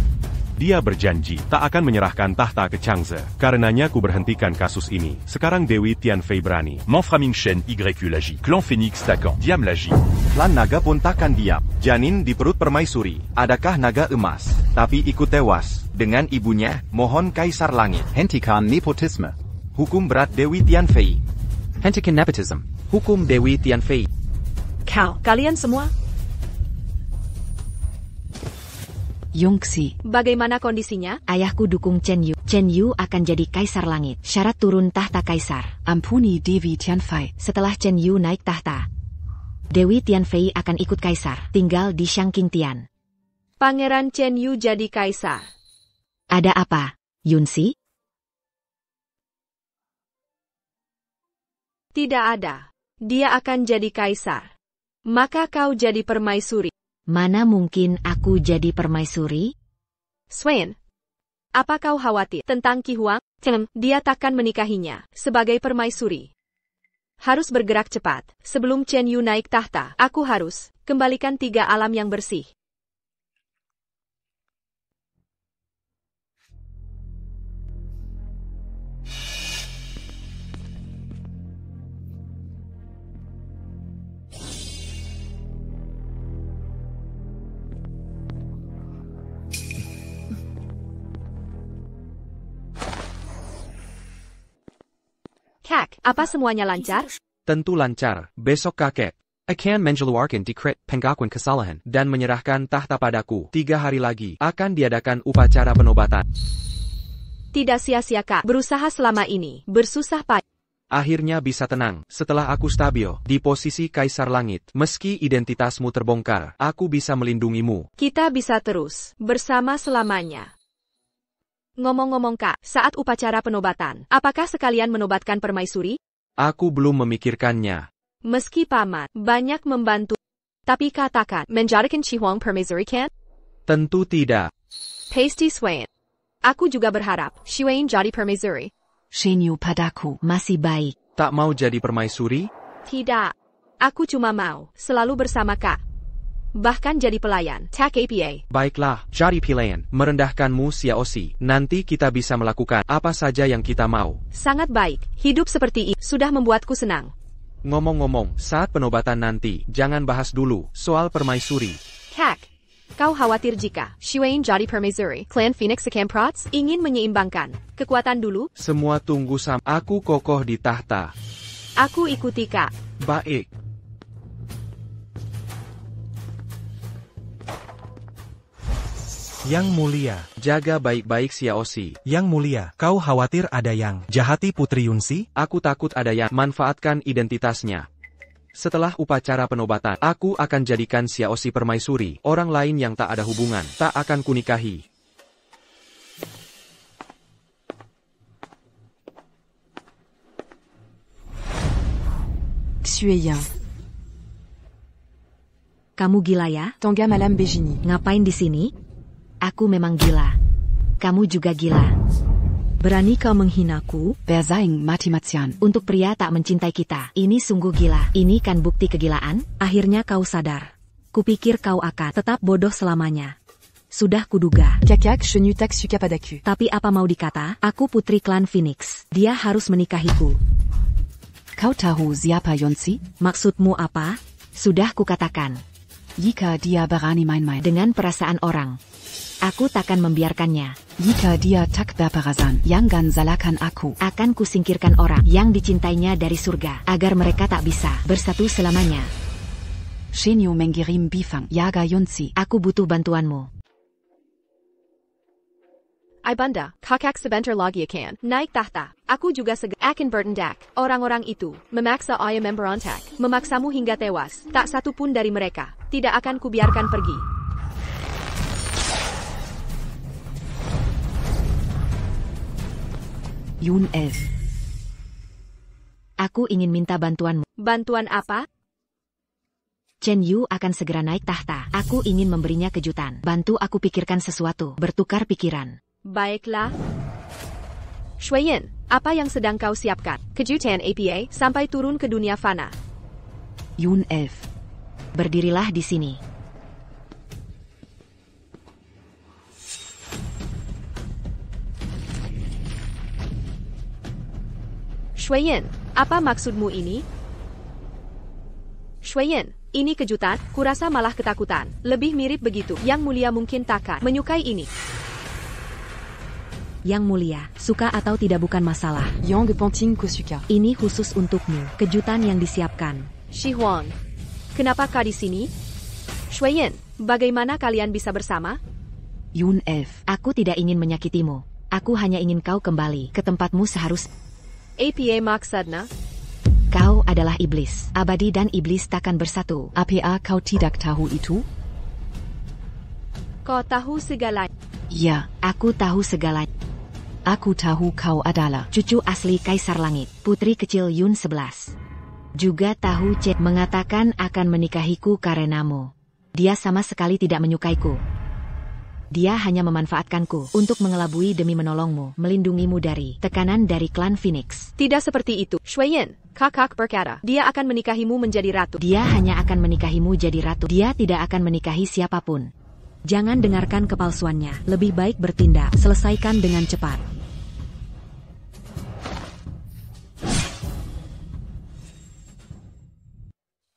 Dia berjanji tak akan menyerahkan tahta ke Changze. Karenanya ku berhentikan kasus ini. Sekarang Dewi Tianfei berani. Manframing Shen YU lagi. Clan Phoenix takkan diam lagi. Klan naga pun takkan diam. Janin di perut permaisuri. Adakah naga emas? Tapi ikut tewas. Dengan ibunya, mohon Kaisar Langit. Hentikan nepotisme. Hukum berat Dewi Tianfei. Hentikan nepotism. Hukum Dewi Tianfei. Kalian semua? Yongxi. Bagaimana kondisinya? Ayahku dukung Chen Yu. Chen Yu akan jadi Kaisar Langit. Syarat turun tahta Kaisar. Ampuni Dewi Tianfei. Setelah Chen Yu naik tahta, Dewi Tianfei akan ikut Kaisar, tinggal di Shangqing Tian. Pangeran Chen Yu jadi Kaisar. Ada apa, Yunxi? Tidak ada. Dia akan jadi Kaisar. Maka kau jadi permaisuri. Mana mungkin aku jadi permaisuri? Swain, apa kau khawatir tentang Qi Huang? Dia takkan menikahinya sebagai permaisuri. Harus bergerak cepat. Sebelum Chen Yu naik tahta, aku harus kembalikan 3 alam yang bersih. Kak, apa semuanya lancar? Tentu lancar. Besok kakek akan mengeluarkan dekret pengakuan kesalahan dan menyerahkan tahta padaku. 3 hari lagi akan diadakan upacara penobatan. Tidak sia-sia Kak. Berusaha selama ini. Bersusah payah. Akhirnya bisa tenang. Setelah aku stabil di posisi Kaisar Langit, meski identitasmu terbongkar, aku bisa melindungimu. Kita bisa terus bersama selamanya. Ngomong-ngomong Kak, saat upacara penobatan, apakah sekalian menobatkan permaisuri? Aku belum memikirkannya. Meski paman banyak membantu, tapi katakan menjadikan Qi Huang permaisuri kan? Tentu tidak. Pasty Swain. Aku juga berharap Xuan jadi permaisuri. Shen Yu padaku Masih baik. Tak mau jadi permaisuri? Tidak. Aku cuma mau selalu bersama Kak. Bahkan jadi pelayan, Tak APA. Baiklah, jadi pilihan, merendahkanmu Xiaoxi. Nanti kita bisa melakukan apa saja yang kita mau. Sangat baik, hidup seperti ini sudah membuatku senang. Ngomong-ngomong, saat penobatan nanti, jangan bahas dulu soal permaisuri. Kak, kau khawatir jika Xuan jadi permaisuri, Clan Phoenix akan prots ingin menyeimbangkan kekuatan dulu? Semua tunggu sampai aku kokoh di tahta. Aku ikuti Kak. Baik. Yang Mulia, jaga baik-baik Xiaoxi. Yang Mulia, kau khawatir ada yang jahati Putri Yunxi? Aku takut ada yang manfaatkan identitasnya. Setelah upacara penobatan, aku akan jadikan Xiaoxi permaisuri. Orang lain yang tak ada hubungan, tak akan kunikahi. Xueyang. Kamu gila ya? Tongga Malam Begini. Ngapain di sini? Aku memang gila. Kamu juga gila. Berani kau menghinaku? Bersaing mati-matian. Untuk pria tak mencintai kita, ini sungguh gila. Ini kan bukti kegilaan? Akhirnya kau sadar. Kupikir kau akan tetap bodoh selamanya. Sudah kuduga. Kakak chenu tak suka padaku. Tapi apa mau dikata, aku putri klan Phoenix. Dia harus menikahiku. Kau tahu siapa Yunsi? Maksudmu apa? Sudah kukatakan. Jika dia berani main-main dengan perasaan orang, aku takkan membiarkannya. Jika dia tak berperasaan, jangan salahkan aku. Akan kusingkirkan orang yang dicintainya dari surga, agar mereka tak bisa bersatu selamanya. Shenyu mengirim bifang, Yaga Yunsi. Aku butuh bantuanmu. Ibunda, kakak sebentar lagi akan naik tahta. Aku juga akan bertindak. Orang-orang itu memaksa ayah memberontak, memaksamu hingga tewas. Tak satu pun dari mereka tidak akan kubiarkan pergi. Yun Elf. Aku ingin minta bantuanmu. Bantuan apa? Chen Yu akan segera naik tahta. Aku ingin memberinya kejutan. Bantu aku pikirkan sesuatu. Bertukar pikiran. Baiklah. Shuiyin, apa yang sedang kau siapkan? Kejutan APA sampai turun ke dunia fana. Yun Elf. Berdirilah di sini. Shuiyin, apa maksudmu ini? Shuiyin, ini kejutan, kurasa malah ketakutan. Lebih mirip begitu. Yang mulia mungkin takkan menyukai ini. Yang mulia, suka atau tidak bukan masalah. Yang penting ku suka. Ini khusus untukmu, kejutan yang disiapkan. Shi Huang, kenapa kau di sini? Shuiyin, bagaimana kalian bisa bersama? Yun Elf. Aku tidak ingin menyakitimu. Aku hanya ingin kau kembali ke tempatmu seharusnya. APA maksudnya? Kau adalah iblis. Abadi dan iblis takkan bersatu. APA kau tidak tahu itu? Kau tahu segalanya. Ya, aku tahu segalanya. Aku tahu kau adalah cucu asli Kaisar Langit, putri kecil Yun 11. Juga tahu Chen mengatakan akan menikahiku karenamu. Dia sama sekali tidak menyukaiku. Dia hanya memanfaatkanku untuk mengelabui demi menolongmu, melindungimu dari tekanan dari klan Phoenix. Tidak seperti itu. Shuiyin, kakak berkata, dia akan menikahimu menjadi ratu. Dia hanya akan menikahimu jadi ratu. Dia tidak akan menikahi siapapun. Jangan dengarkan kepalsuannya. Lebih baik bertindak. Selesaikan dengan cepat.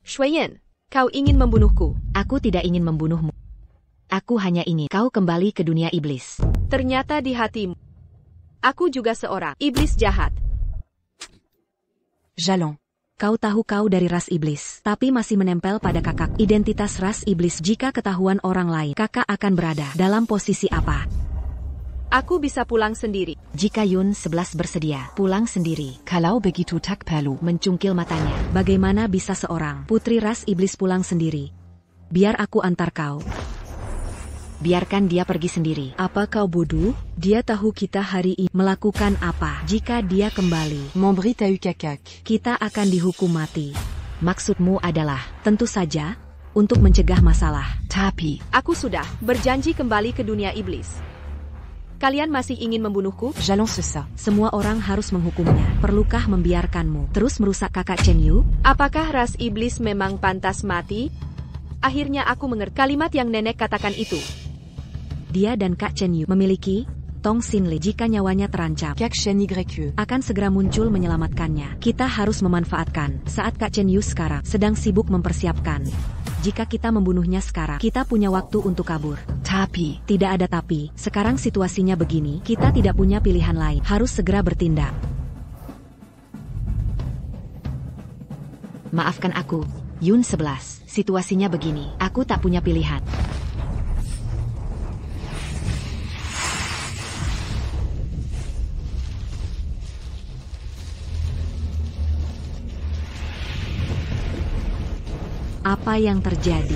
Shuiyin, kau ingin membunuhku? Aku tidak ingin membunuhmu. Aku hanya ingin kau kembali ke dunia iblis. Ternyata di hatimu, aku juga seorang iblis jahat. Jalon. Kau tahu kau dari ras iblis, tapi masih menempel pada kakak. Identitas ras iblis. Jika ketahuan orang lain, kakak akan berada dalam posisi apa? Aku bisa pulang sendiri. Jika Yun 11 bersedia, pulang sendiri. Kalau begitu tak perlu. Mencungkil matanya. Bagaimana bisa seorang putri ras iblis pulang sendiri? Biar aku antar kau. Biarkan dia pergi sendiri. Apa kau bodoh? Dia tahu kita hari ini melakukan apa. Jika dia kembali, Memberitahu kakak, kita akan dihukum mati. Maksudmu adalah, tentu saja, untuk mencegah masalah. Tapi, aku sudah berjanji kembali ke dunia iblis. Kalian masih ingin membunuhku? Jalon sesa. Semua orang harus menghukumnya. Perlukah membiarkanmu terus merusak kakak Chen Yu? Apakah ras iblis memang pantas mati? Akhirnya aku mengerti kalimat yang nenek katakan itu. Dia dan Kak Chen Yu memiliki Tong Xin Li. Jika nyawanya terancam, Kak Shen YQ akan segera muncul menyelamatkannya. Kita harus memanfaatkan saat Kak Chen Yu sekarang sedang sibuk mempersiapkan. Jika kita membunuhnya sekarang, kita punya waktu untuk kabur. Tapi, tidak ada tapi. Sekarang situasinya begini, kita tidak punya pilihan lain. Harus segera bertindak. Maafkan aku, Yun 11. Situasinya begini, aku tak punya pilihan. Apa yang terjadi?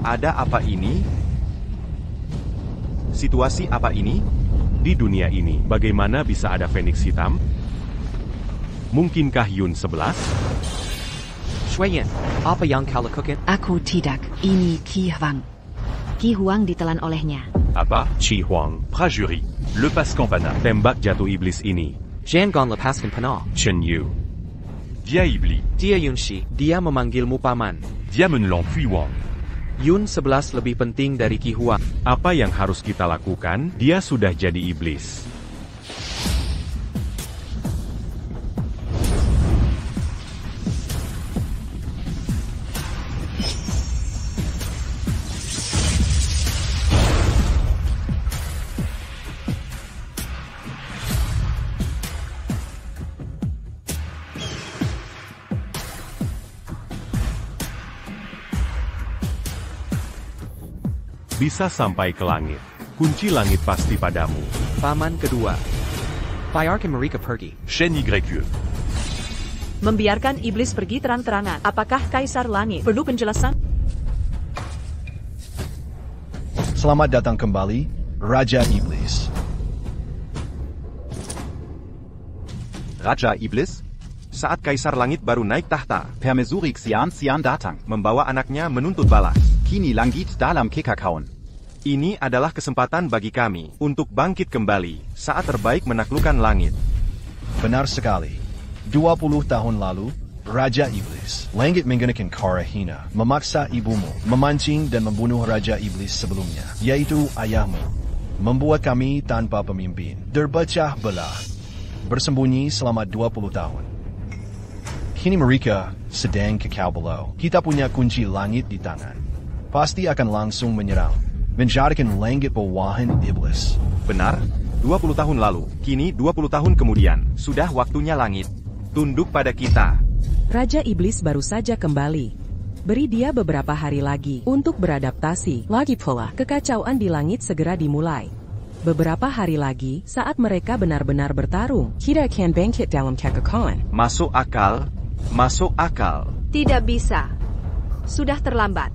Ada apa ini? Situasi apa ini? Di dunia ini, bagaimana bisa ada Phoenix hitam? Mungkinkah Yun 11? Shuiyan, apa yang kau lakukan? Aku tidak. Ini Qi Huang. Qi Huang ditelan olehnya. Apa? Qi Huang. Prajurit. Lepaskan panah. Tembak jatuh iblis ini. Jangan lepaskan panah. Chen Yu. Dia iblis. Dia Yunshi. Dia memanggilmu paman. Dia menelon Fui Wang. Yun 11 lebih penting dari Qi Huang. Apa yang harus kita lakukan? Dia sudah jadi iblis. Bisa sampai ke langit. Kunci langit pasti padamu. Paman kedua. Biarkan mereka pergi. Shen YQ. Membiarkan iblis pergi terang-terangan. Apakah Kaisar Langit perlu penjelasan? Selamat datang kembali, Raja Iblis. Raja Iblis? Saat Kaisar Langit baru naik tahta, Permesuri Xian Xian datang. membawa anaknya menuntut balas. Kini langit dalam kekacauan. Ini adalah kesempatan bagi kami untuk bangkit kembali saat terbaik menaklukkan langit. Benar sekali. 20 tahun lalu, Raja Iblis, langit menggunakan cara hina, memaksa ibumu, memancing dan membunuh Raja Iblis sebelumnya, yaitu ayahmu. Membuat kami tanpa pemimpin, terpecah belah, bersembunyi selama 20 tahun. Kini mereka sedang kekal belau. Kita punya kunci langit di tangan. Pasti akan langsung menyerang, menjadikan langit bawahan iblis. Benar, 20 tahun lalu, kini 20 tahun kemudian, sudah waktunya langit tunduk pada kita. Raja Iblis baru saja kembali. Beri dia beberapa hari lagi untuk beradaptasi. Lagi pula, kekacauan di langit segera dimulai. Beberapa hari lagi, saat mereka benar-benar bertarung, kita akan bangkit dalam kekacauan. Masuk akal, masuk akal. Tidak bisa. Sudah terlambat.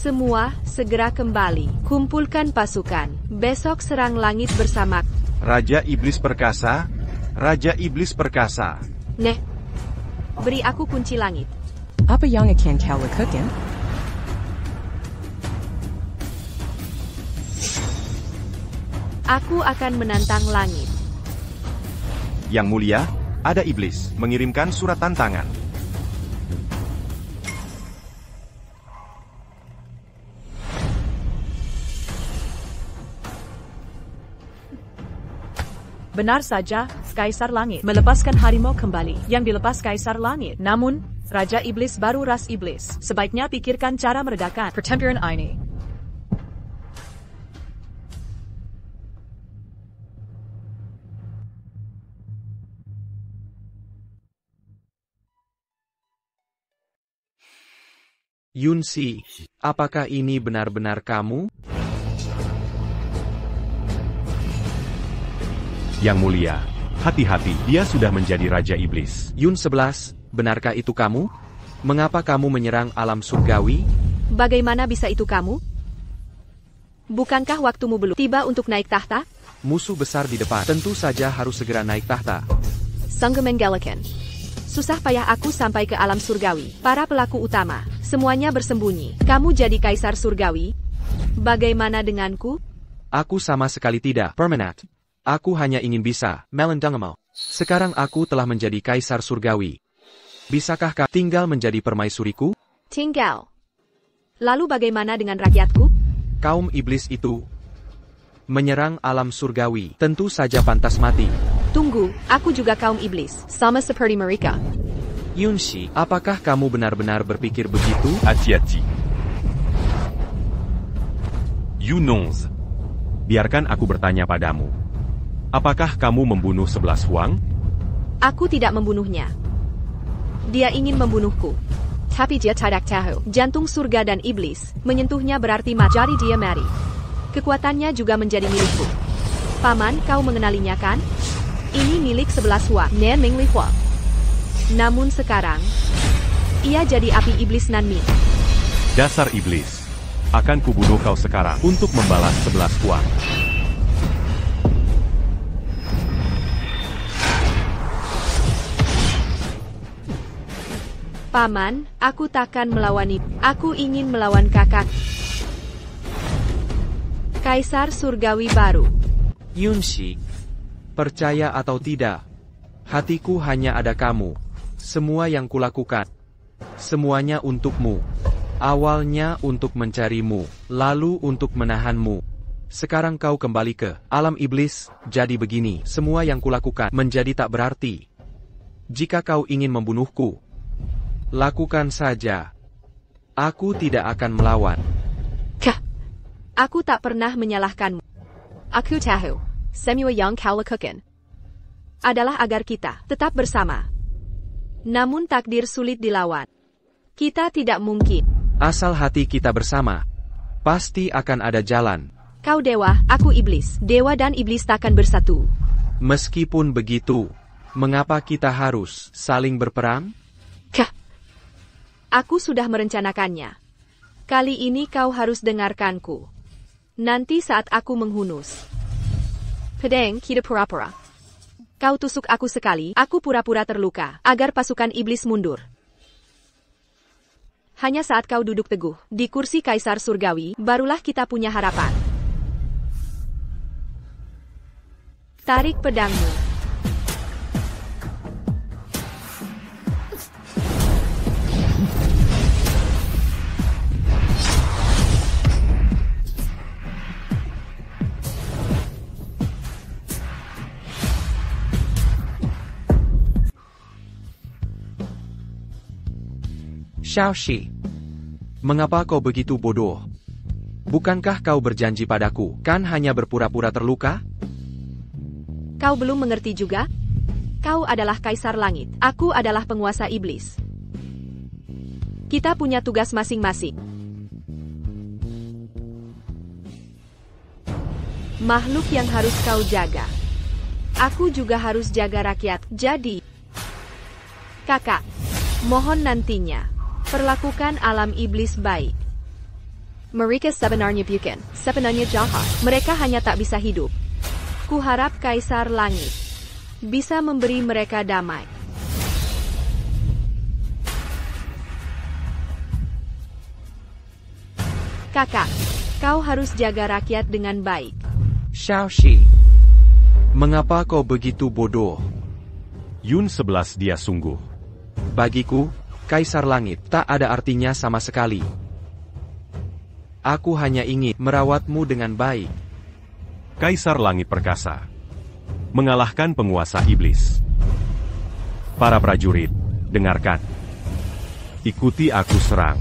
Semua segera kembali. Kumpulkan pasukan. Besok serang langit bersama. Raja Iblis Perkasa, Raja Iblis Perkasa. Neh, beri aku kunci langit. Apa yang akan kau lakukan? Aku akan menantang langit. Yang mulia, ada iblis mengirimkan surat tantangan. Benar saja, Kaisar Langit melepaskan harimau kembali yang dilepas Kaisar Langit. Namun, Raja Iblis baru ras iblis. Sebaiknya pikirkan cara meredakan pertempuran ini. Yunshi, apakah ini benar-benar kamu? Yang mulia, hati-hati, dia sudah menjadi Raja Iblis. Yun 11, benarkah itu kamu? Mengapa kamu menyerang alam surgawi? Bagaimana bisa itu kamu? Bukankah waktumu belum tiba untuk naik tahta? Musuh besar di depan, tentu saja harus segera naik tahta. Sang menggalakan. Susah payah aku sampai ke alam surgawi. Para pelaku utama, semuanya bersembunyi. Kamu jadi Kaisar Surgawi? Bagaimana denganku? Aku sama sekali tidak, Permanat. Aku hanya ingin bisa, melendangmu. Sekarang aku telah menjadi Kaisar Surgawi. Bisakah kau tinggal menjadi permaisuriku? Tinggal. Lalu bagaimana dengan rakyatku? Kaum iblis itu menyerang alam surgawi, tentu saja pantas mati. Tunggu, aku juga kaum iblis, sama seperti mereka. Yunshi, apakah kamu benar-benar berpikir begitu? Hati-hati. Yun 11. Biarkan aku bertanya padamu. Apakah kamu membunuh 11 Huang? Aku tidak membunuhnya. Dia ingin membunuhku. Tapi dia tidak tahu. Jantung surga dan iblis menyentuhnya berarti mati. Jadi dia mati. Kekuatannya juga menjadi milikku. Paman, kau mengenalinya kan? Ini milik 11 Huang, Nan Mingli Huang. Namun sekarang, ia jadi api iblis Nanmin. Dasar iblis. Akan kubunuh kau sekarang untuk membalas 11 Huang. Paman, aku takkan melawan ibu. Aku ingin melawan kakak. Kaisar Surgawi baru. Yunshi, percaya atau tidak, hatiku hanya ada kamu. Semua yang kulakukan, semuanya untukmu. Awalnya untuk mencarimu, lalu untuk menahanmu. Sekarang kau kembali ke alam iblis, jadi begini. Semua yang kulakukan menjadi tak berarti. Jika kau ingin membunuhku, lakukan saja. Aku tidak akan melawan. Aku tak pernah menyalahkanmu. Aku tahu, semua yang kau lakukan adalah agar kita tetap bersama. Namun takdir sulit dilawan. Kita tidak mungkin. Asal hati kita bersama, pasti akan ada jalan. Kau dewa, aku iblis. Dewa dan iblis takkan bersatu. Meskipun begitu, mengapa kita harus saling berperang? Aku sudah merencanakannya. Kali ini kau harus dengarkanku. Nanti saat aku menghunus pedang kita pura-pura. Kau tusuk aku sekali, aku pura-pura terluka, agar pasukan iblis mundur. Hanya saat kau duduk teguh di kursi Kaisar Surgawi, barulah kita punya harapan. Tarik pedangmu. Xiaoxi, mengapa kau begitu bodoh? Bukankah kau berjanji padaku, kan hanya berpura-pura terluka? Kau belum mengerti juga? Kau adalah Kaisar Langit, aku adalah penguasa iblis. Kita punya tugas masing-masing. Makhluk yang harus kau jaga. Aku juga harus jaga rakyat, jadi... Kakak, mohon nantinya perlakukan alam iblis baik. Mereka sebenarnya bukan, sebenarnya jahat. Mereka hanya tak bisa hidup. Kuharap Kaisar Langit bisa memberi mereka damai. Kakak, kau harus jaga rakyat dengan baik. Xiaoxi, mengapa kau begitu bodoh? Yun 11 dia sungguh. Bagiku, Kaisar Langit tak ada artinya sama sekali. Aku hanya ingin merawatmu dengan baik. Kaisar Langit perkasa. Mengalahkan penguasa iblis. Para prajurit, dengarkan. Ikuti aku serang.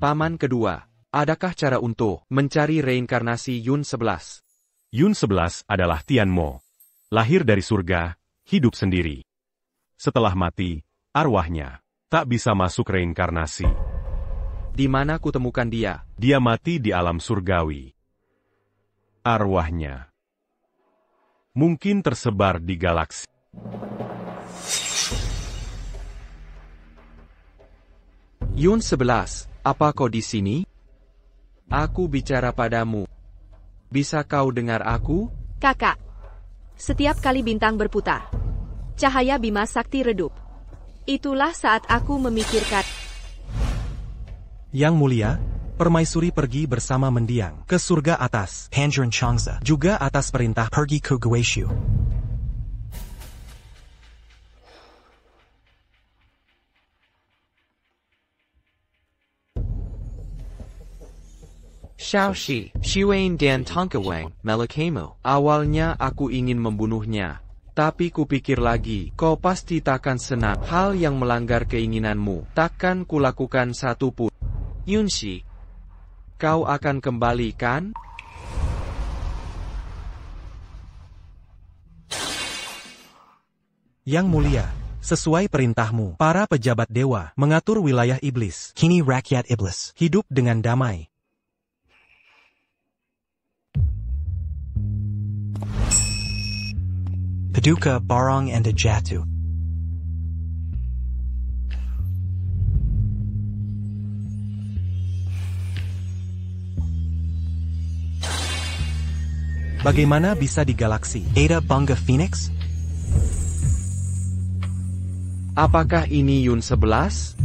Paman kedua, adakah cara untuk mencari reinkarnasi Yun 11? Yun 11 adalah Tianmo. Lahir dari surga, hidup sendiri. Setelah mati, arwahnya tak bisa masuk reinkarnasi. Di mana kutemukan dia? Dia mati di alam surgawi. Arwahnya mungkin tersebar di galaksi. Yun 11, apa kau di sini? Aku bicara padamu. Bisa kau dengar aku? Kakak, setiap kali bintang berputar, cahaya Bima Sakti redup. Itulah saat aku memikirkan. Yang mulia, Permaisuri pergi bersama mendiang ke surga atas Pangeran Changsa, juga atas perintah pergi ke Guishu. Xiaoxi, Xuan dan Tongkawang, Melakemu. Awalnya aku ingin membunuhnya. Tapi kupikir lagi, kau pasti takkan senang. Hal yang melanggar keinginanmu, takkan kulakukan satu pun. Yunshi, kau akan kembali kan? Yang mulia, sesuai perintahmu, para pejabat dewa mengatur wilayah iblis. Kini rakyat iblis hidup dengan damai. Paduka Barong and Jatu. Bagaimana bisa di galaksi Ada Bangga Phoenix? Apakah ini Yun 11?